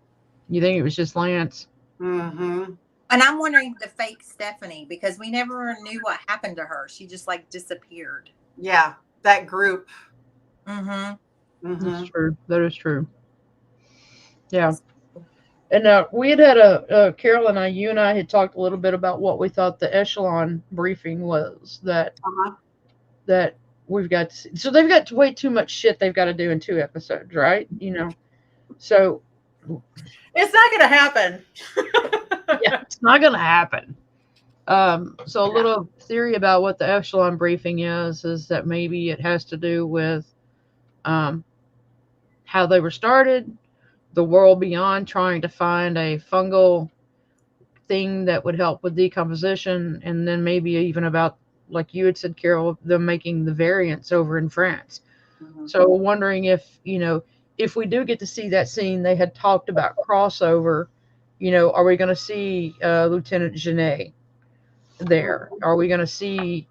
You think it was just Lance? Mm-hmm. And I'm wondering the fake Stephanie, because we never knew what happened to her. She just disappeared. Yeah, that group. Mm-hmm. Mm-hmm. That's true. That is true. Yeah. And we had Carol and you and I had talked a little bit about what we thought the Echelon briefing was that we've got to see. So they've got way too much shit they've got to do in 2 episodes, right? So it's not going to happen. Yeah, it's not going to happen. So a little theory about what the Echelon briefing is that maybe it has to do with how they were started, the world beyond, trying to find a fungal thing that would help with decomposition, and then maybe even about, like you had said, Carol, them making the variants over in France. Mm-hmm. So wondering if we do get to see that scene, they had talked about crossover. Are we going to see Lieutenant Genet there? Are we going to see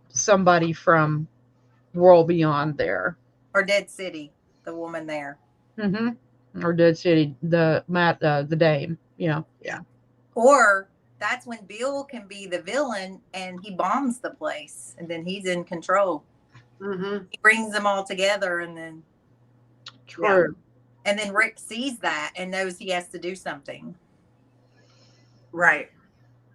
somebody from World Beyond there? Or Dead City, the woman there. Mm-hmm. Or Dead City, the Dame. Yeah. Or that's when Bill can be the villain and he bombs the place and then he's in control. Mm-hmm. He brings them all together and then. True. And then Rick sees that and knows he has to do something. Right.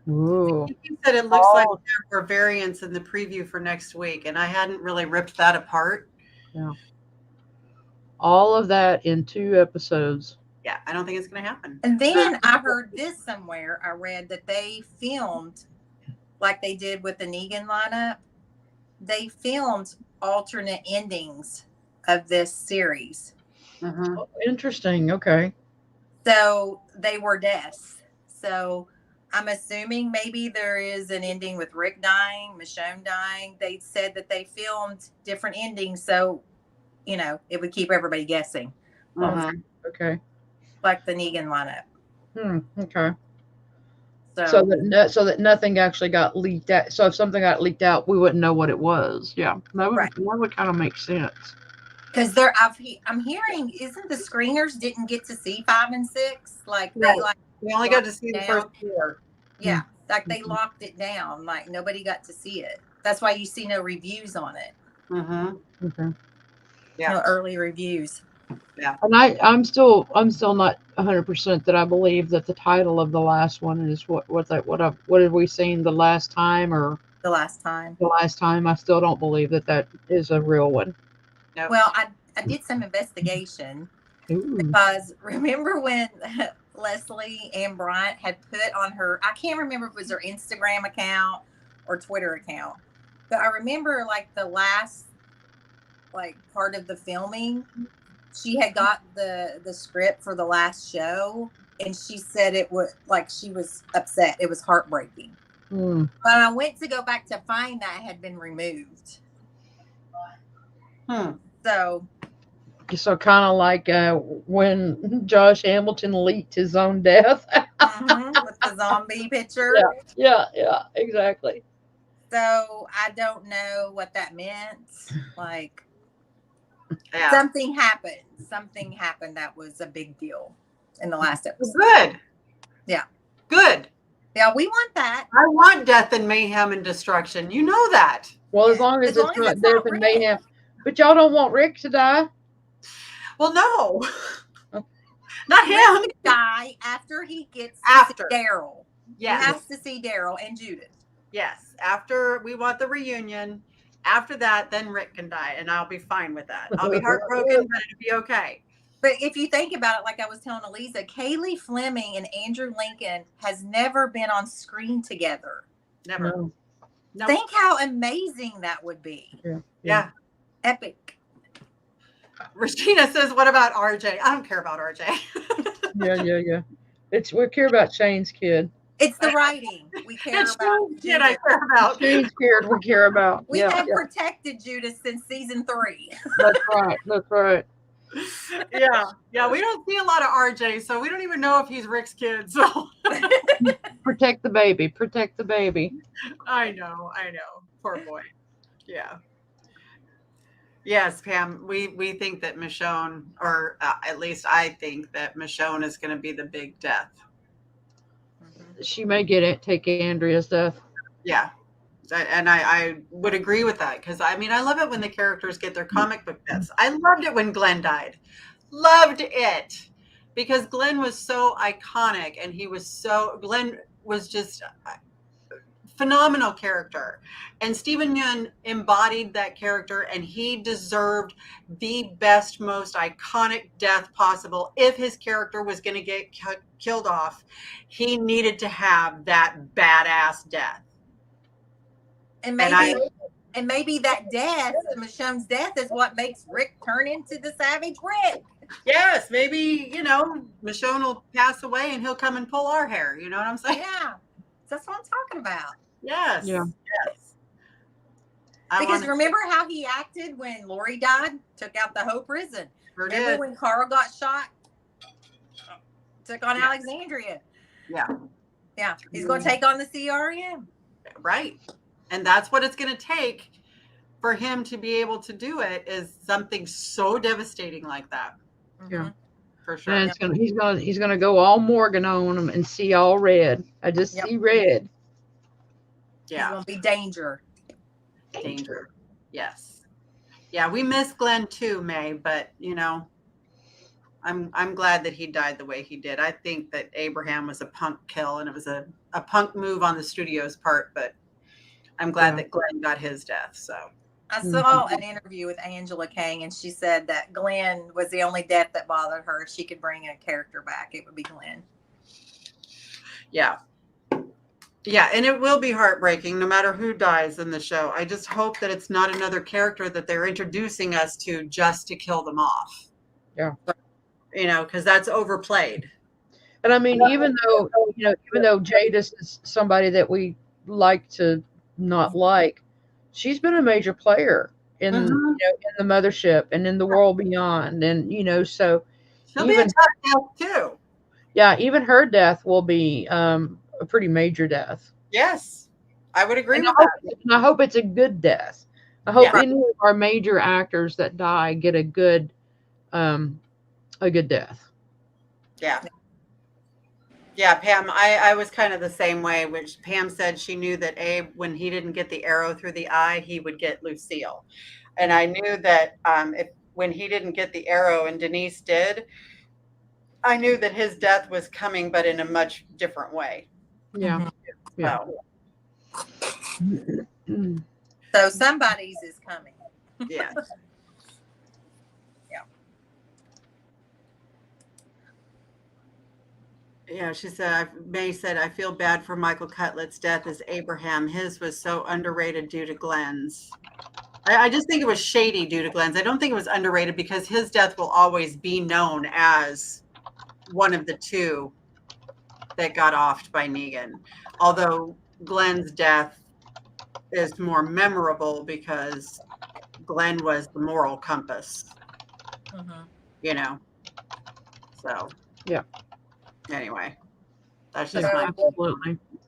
Ooh. You said it looks like there were variants in the preview for next week, and I hadn't really ripped that apart. Yeah. All of that in 2 episodes. Yeah, I don't think it's going to happen. And then I heard this somewhere. I read that they filmed, like they did with the Negan lineup, they filmed alternate endings of this series. Mm-hmm. Interesting. Okay. So they were deaths. So I'm assuming maybe there is an ending with Rick dying, Michonne dying. They said that they filmed different endings, so it would keep everybody guessing. Mm-hmm. Okay. Like the Negan lineup. Okay. So that nothing actually got leaked out. So if something got leaked out, we wouldn't know what it was. Yeah, that would kind of make sense. Because I'm hearing, isn't the screeners didn't get to see 5 and 6? Like we only got to see the first 4. Yeah, like they locked it down. Like nobody got to see it. That's why you see no reviews on it. Mm-hmm. Okay. Yeah. No early reviews. Yeah. And I'm still not 100% that I believe that the title of the last one is what have we seen the last time or the last time. The last time. I still don't believe that is a real one. Nope. Well, I did some investigation. Ooh. Because remember when Leslie Ann Bryant had put on her, I can't remember if it was her Instagram account or Twitter account, but I remember like the last part of the filming, she had got the script for the last show and she said it was she was upset. It was heartbreaking. But I went to go back to find that it had been removed. So kind of like when Josh Hamilton leaked his own death. With the zombie picture. Yeah, exactly. So I don't know what that meant. Something happened that was a big deal in the last episode. Good. Yeah. Good. Yeah, we want that. I want death and mayhem and destruction. You know that. Well, as long as it's not death and mayhem. But y'all don't want Rick to die? Well, no. Not him. Rick die after he gets to see Daryl. Yes. He has to see Daryl and Judith. Yes. After we want the reunion. After that, then Rick can die, and I'll be fine with that. I'll be heartbroken, but it'll be okay. But if you think about it, like I was telling Eliza, Kaylee Fleming and Andrew Lincoln has never been on screen together. Never. No. Think how amazing that would be. Yeah. Epic. Regina says, what about RJ? I don't care about RJ. Yeah. We care about Shane's kid. It's the writing we care about. Kid I care about. Shane's kid we care about. We have protected Judith since season 3. That's right. Yeah. We don't see a lot of RJ, so we don't even know if he's Rick's kid. So protect the baby. I know. Poor boy. Yeah. Yes, Pam. We think that Michonne, or at least I think that Michonne is going to be the big death. She may take Andrea's death. Yeah. And I would agree with that because I love it when the characters get their comic book deaths. I loved it when Glenn died. Loved it because Glenn was so iconic and Glenn was just a phenomenal character. And Steven Yeun embodied that character and he deserved the best, most iconic death possible. If his character was going to get killed off, he needed to have that badass death. And maybe that death, Michonne's death, is what makes Rick turn into the Savage Rick. Yes, maybe, Michonne will pass away and he'll come and pull our hair. You know what I'm saying? Yeah, that's what I'm talking about. Yes. Yeah. Yes. Because remember how he acted when Lori died? Took out the whole prison. Remember when Carl got shot? Took on Alexandria. Yeah. Yeah. He's going to take on the CRM. Right. And that's what it's going to take for him to be able to do it, is something so devastating like that. Yeah. for sure. And he's gonna go all Morgan on them and see all red. I just see red. Yeah. He's gonna be danger. Danger. Yes. Yeah, we miss Glenn too, May, but you know, I'm glad that he died the way he did. I think that Abraham was a punk kill, and it was a punk move on the studio's part, but I'm glad that Glenn got his death. So I saw an interview with Angela Kang, and she said that Glenn was the only death that bothered her. If she could bring a character back, it would be Glenn. Yeah. Yeah, and it will be heartbreaking no matter who dies in the show. I just hope that it's not another character that they're introducing us to just to kill them off. Yeah. You know, because that's overplayed. And I mean, even though Jadis is somebody that we like to not like, she's been a major player in in the Mothership and in the World Beyond, and so she'll be a tough death too. Yeah, even her death will be a pretty major death. Yes, I would agree with that. And I hope it's a good death. I hope any of our major actors that die get a good death. Yeah. Yeah, Pam, I was kind of the same way, which Pam said she knew that Abe, when he didn't get the arrow through the eye, he would get Lucille. And I knew that when he didn't get the arrow and Denise did, I knew that his death was coming, but in a much different way. Yeah. Yeah. So somebody's is coming. Yes. Yeah, she said, May said, I feel bad for Michael Cutlet's death as Abraham. His was so underrated due to Glenn's. I just think it was shady due to Glenn's. I don't think it was underrated because his death will always be known as one of the two that got offed by Negan. Although Glenn's death is more memorable because Glenn was the moral compass. You know? So. Yeah. Anyway, that's just my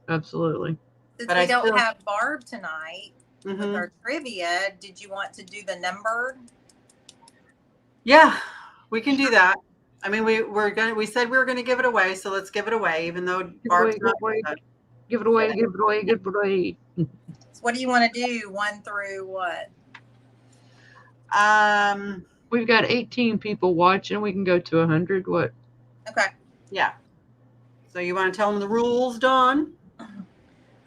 absolutely. Since we don't have Barb tonight with our trivia, did you want to do the number? Yeah, we can do that. I mean, we said we were gonna give it away, so let's give it away, even though Barb's not give it away. So what do you want to do? 1 through what? We've got 18 people watching. We can go to 100. What? Okay. Yeah. So you want to tell them the rules, Dawn?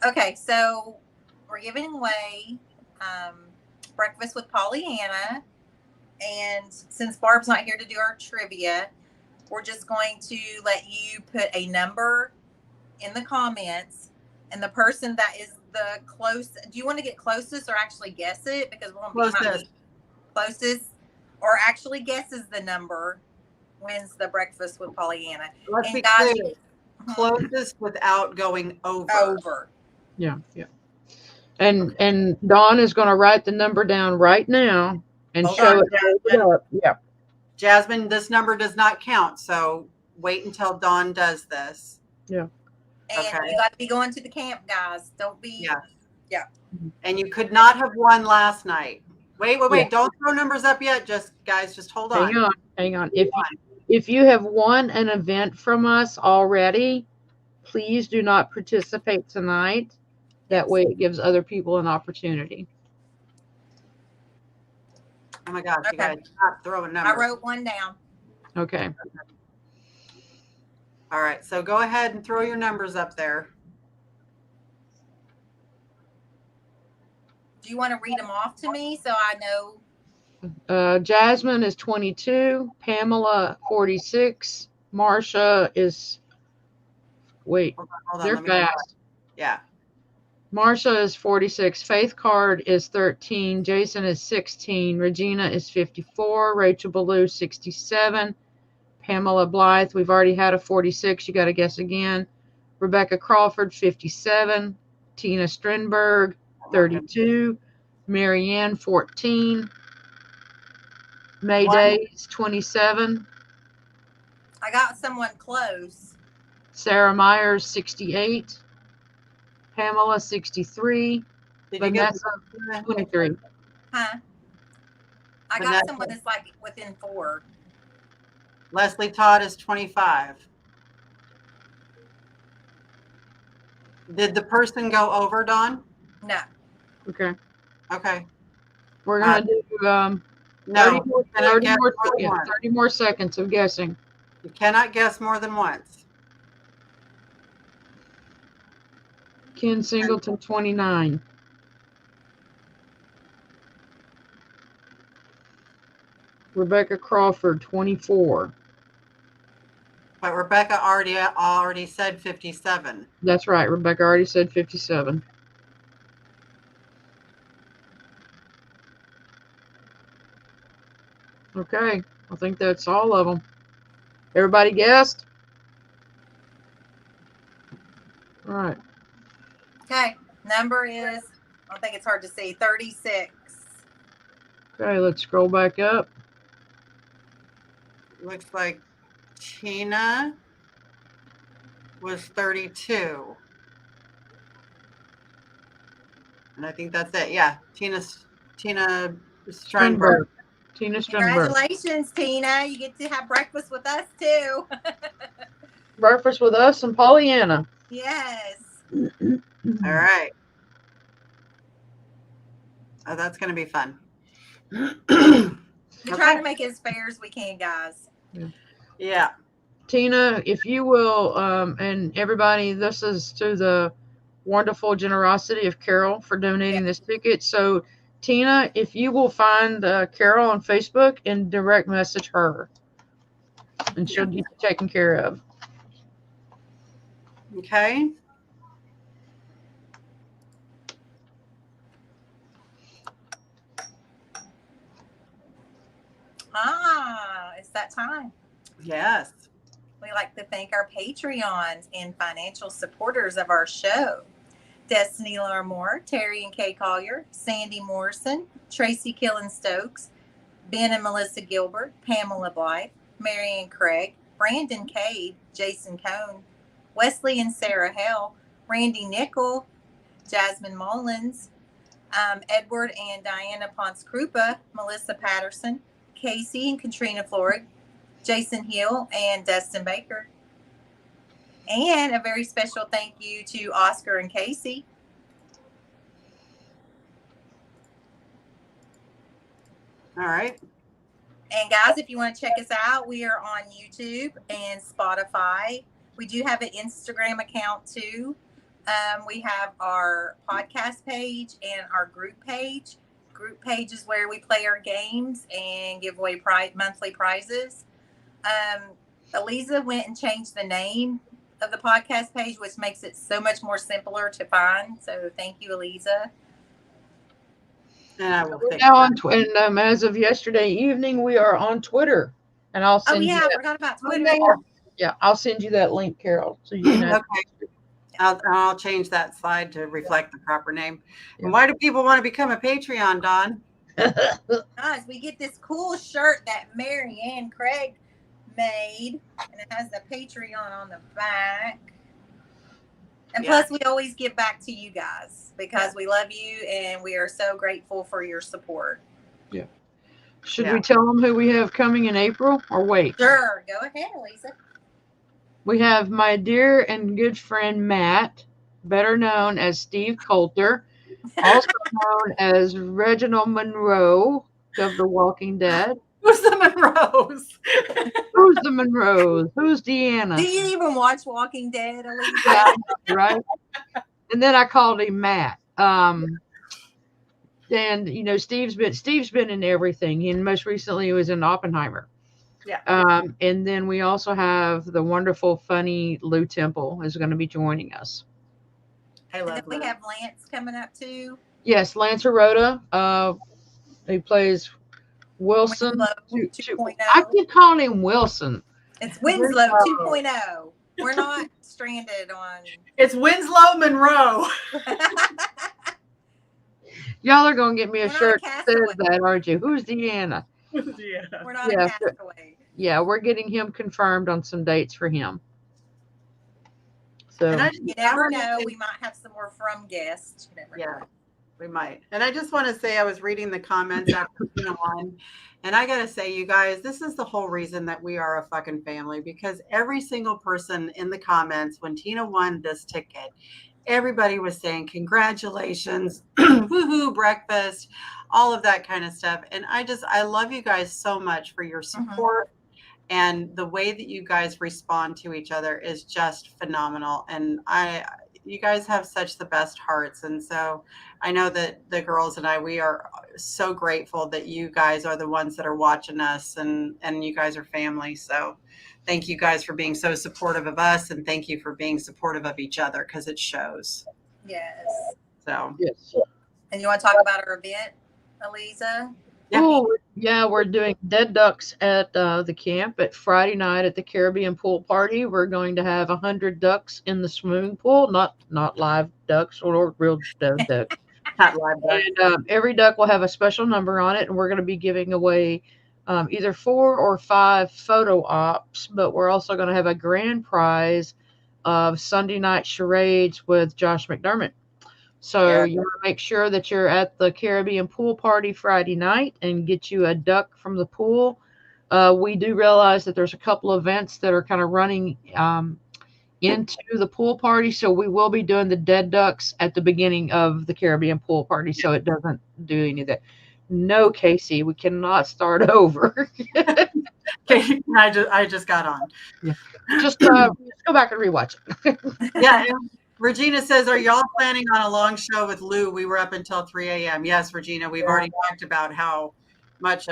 Okay, so we're giving away Breakfast with Pollyanna. And since Barb's not here to do our trivia, we're just going to let you put a number in the comments. And the person that is the closest, do you want to get closest or actually guess it? Because we're going to be closest or actually guesses the number wins the Breakfast with Pollyanna. Let's be clear. Closest without going over. Yeah. And Dawn is going to write the number down right now and show it up. Yeah. Jasmine, this number does not count, so wait until Dawn does this. Yeah. And you got to be going to the camp, guys. Don't be. Yeah. And you could not have won last night. Wait. Yeah. Don't throw numbers up yet. Just hold on. Hang on. If you have won an event from us already, please do not participate tonight. That way it gives other people an opportunity. Oh my gosh, you guys stop throwing numbers. I wrote one down. Okay. All right, so go ahead and throw your numbers up there. Do you want to read them off to me so I know? Jasmine is 22, Pamela 46, Marsha is hold on, they're fast. Yeah. Marsha is 46, Faith Card is 13, Jason is 16, Regina is 54, Rachel Ballou 67, Pamela Blythe, we've already had a 46, you got to guess again. Rebecca Crawford 57, Tina Strindberg 32, Marianne 14, May Days 27. I got someone close. Sarah Myers 68. Pamela 63. Vanessa 23. Huh? I got someone that's like within 4. Leslie Todd is 25. Did the person go over, Dawn? No. Okay. Okay. We're going to do no, 30 more seconds of guessing. You cannot guess more than once. Ken Singleton, 29. Rebecca Crawford, 24. But Rebecca already said 57. That's right. Rebecca already said 57. Okay. I think that's all of them. Everybody guessed? All right. Okay. Number is, I think it's hard to see, 36. Okay, let's scroll back up. Looks like Tina was 32. And I think that's it. Yeah. Tina Strenberg. Tina Strenberg. Congratulations, Tina. You get to have breakfast with us too. Breakfast with us and Pollyanna. Yes. All right. Oh, that's going to be fun. We're trying to make it as fair as we can, guys. Yeah. Tina, if you will, and everybody, this is to the wonderful generosity of Carol for donating this ticket. So, Tina, if you will find Carol on Facebook and direct message her, and she'll get you taken care of. Okay. It's that time. Yes. We like to thank our Patreons and financial supporters of our show. Destiny Larmore, Terry and Kay Collier, Sandy Morrison, Tracy Killen Stokes, Ben and Melissa Gilbert, Pamela Blythe, Marianne Craig, Brandon Cade, Jason Cohn, Wesley and Sarah Hell, Randy Nickel, Jasmine Mullins, Edward and Diana Ponce Krupa, Melissa Patterson, Casey and Katrina Florig, Jason Hill, and Dustin Baker. And a very special thank you to Oscar and Casey. All right. And guys, if you want to check us out, we are on YouTube and Spotify. We do have an Instagram account too. We have our podcast page and our group page. Group page is where we play our games and give away monthly prizes. Eliza went and changed the name of the podcast page, which makes it so much more simpler to find. So thank you, Eliza. And I will now on and as of yesterday evening, we are on Twitter, and I'll send you. I forgot about Twitter. Yeah, I'll send you that link, Carol, so you can. Okay. I'll change that slide to reflect the proper name. Yeah. And why do people want to become a Patreon, Dawn? Guys, we get this cool shirt that Marianne Craig made, and it has the Patreon on the back. And plus, we always give back to you guys because we love you and we are so grateful for your support. Yeah. Should we tell them who we have coming in April or wait? Sure. Go ahead, Lisa. We have my dear and good friend Matt, better known as Steve Coulter, also known as Reginald Monroe of The Walking Dead. Who's the Monroes? Who's the Monroes? Who's Deanna? Do you even watch Walking Dead, Alicia? Right. And then I called him Matt. And you know, Steve's been in everything. And most recently he was in Oppenheimer. Yeah. And then we also have the wonderful, funny Lou Temple is going to be joining us. I love Lou. We have Lance coming up too. Yes, Lance Arota. He plays Wilson. I keep calling him Wilson. It's Winslow 2.0. We're not stranded on. It's Winslow Monroe. Y'all are going to get me a shirt that says that, aren't you? Who's Deanna? We're not a castaway. Yeah, we're getting him confirmed on some dates for him. So you never know. We might have some more from guests. You never know. We might. And I just want to say I was reading the comments after one, And I got to say, you guys, this is the whole reason that we are a fucking family, because every single person in the comments, when Tina won this ticket, everybody was saying, congratulations, woohoo, breakfast, all of that kind of stuff. And I love you guys so much for your support. And the way that you guys respond to each other is just phenomenal. And you guys have such the best hearts. And so I know that the girls and we are so grateful that you guys are the ones that are watching us, and you guys are family. So thank you guys for being so supportive of us, and thank you for being supportive of each other, because it shows. Yes. So, yes. And you want to talk about our event, Aliza? Yeah. Oh, yeah, we're doing Dead Ducks at the camp at Friday night at the Caribbean Pool Party. We're going to have 100 ducks in the swimming pool, not live ducks or real dead ducks. Not live ducks. And every duck will have a special number on it, and we're going to be giving away either 4 or 5 photo ops, but we're also going to have a grand prize of Sunday night charades with Josh McDermott. So you want to make sure that you're at the Caribbean Pool Party Friday night and get you a duck from the pool. We do realize that there's a couple of events that are kind of running into the pool party, so we will be doing the dead ducks at the beginning of the Caribbean Pool Party, so it doesn't do any of that. No, Casey, we cannot start over. Okay, I just got on. Yeah. Just go back and rewatch it. Yeah. Regina says, are y'all planning on a long show with Lou? We were up until 3 a.m. Yes, Regina, we've already talked about how much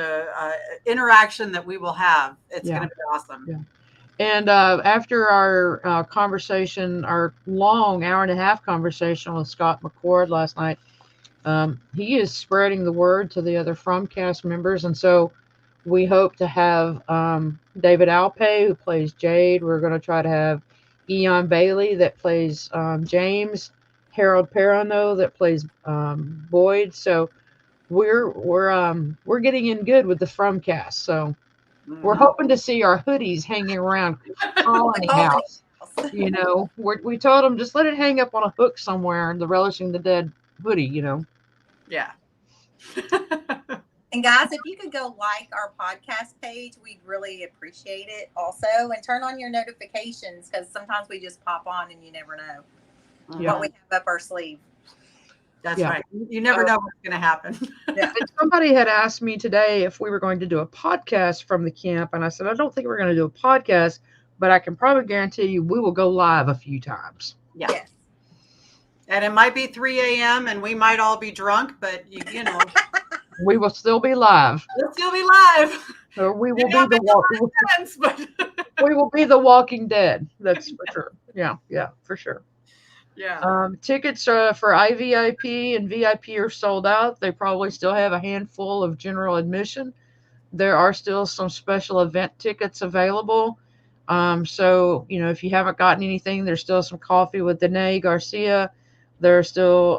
interaction that we will have. It's going to be awesome. Yeah. And after our conversation, our long 1.5-hour conversation with Scott McCord last night, he is spreading the word to the other FromCast members. And so we hope to have David Alpay, who plays Jade. We're going to try to have Eon Bailey that plays James, Harold Perrineau that plays Boyd. So we're getting in good with the FromCast. So we're hoping to see our hoodies hanging around Colony House. You know, we told them just let it hang up on a hook somewhere in the Relishing the Dead hoodie. You know. Yeah. And guys, if you could go like our podcast page, we'd really appreciate it also. And turn on your notifications, because sometimes we just pop on and you never know what we have up our sleeve. That's right. You never know what's going to happen. Yeah. And somebody had asked me today if we were going to do a podcast from the camp. And I said, I don't think we're going to do a podcast, but I can probably guarantee you we will go live a few times. Yeah. Yes. And it might be 3 a.m. and we might all be drunk, but you know. We will still be live. We'll still be live. Or we will we will be the Walking Dead. That's for sure. Yeah, for sure. Yeah. Tickets for IVIP and VIP are sold out. They probably still have a handful of general admission. There are still some special event tickets available. So, you know, if you haven't gotten anything, there's still some coffee with Danae Garcia. There's still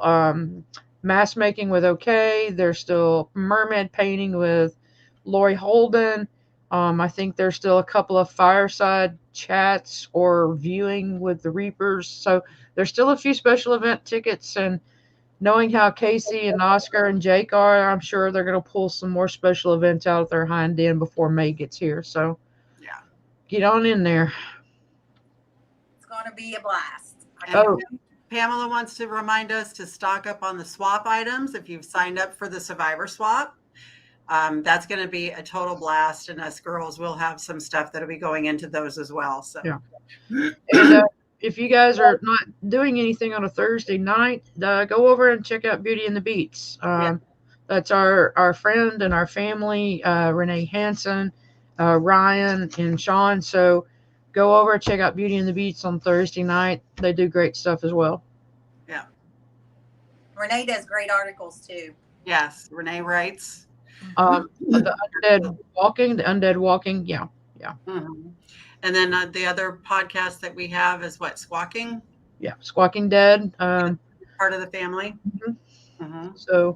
mask making with OK. There's still mermaid painting with Lori Holden. I think there's still a couple of fireside chats or viewing with the Reapers. So there's still a few special event tickets. And knowing how Casey and Oscar and Jake are, I'm sure they're going to pull some more special events out of their hind end before May gets here. So yeah, get on in there. It's going to be a blast. Pamela wants to remind us to stock up on the swap items. If you've signed up for the Survivor swap, that's going to be a total blast. And us girls will have some stuff that'll be going into those as well. So, and, if you guys are not doing anything on a Thursday night, go over and check out Beauty and the Beats. That's our friend and our family, Renee Hansen, Ryan, and Sean. So go over and check out Beauty and the Beats on Thursday night. They do great stuff as well. Yeah. Renee does great articles too. Yes. Renee writes. The Undead Walking. Yeah. Mm-hmm. And then the other podcast that we have is what? Squawking? Yeah. Squawking Dead. Part of the family. Mm-hmm. Mm-hmm.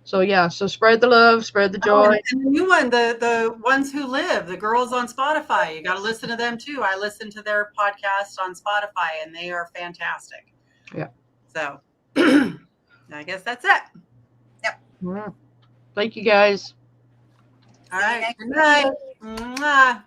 So yeah, so spread the love, spread the joy. And the new one, the ones who live, the girls on Spotify. You got to listen to them too. I listen to their podcast on Spotify, and they are fantastic. Yeah. So I guess that's it. Yep. Yeah. Thank you guys. All right. Good night. Mwah.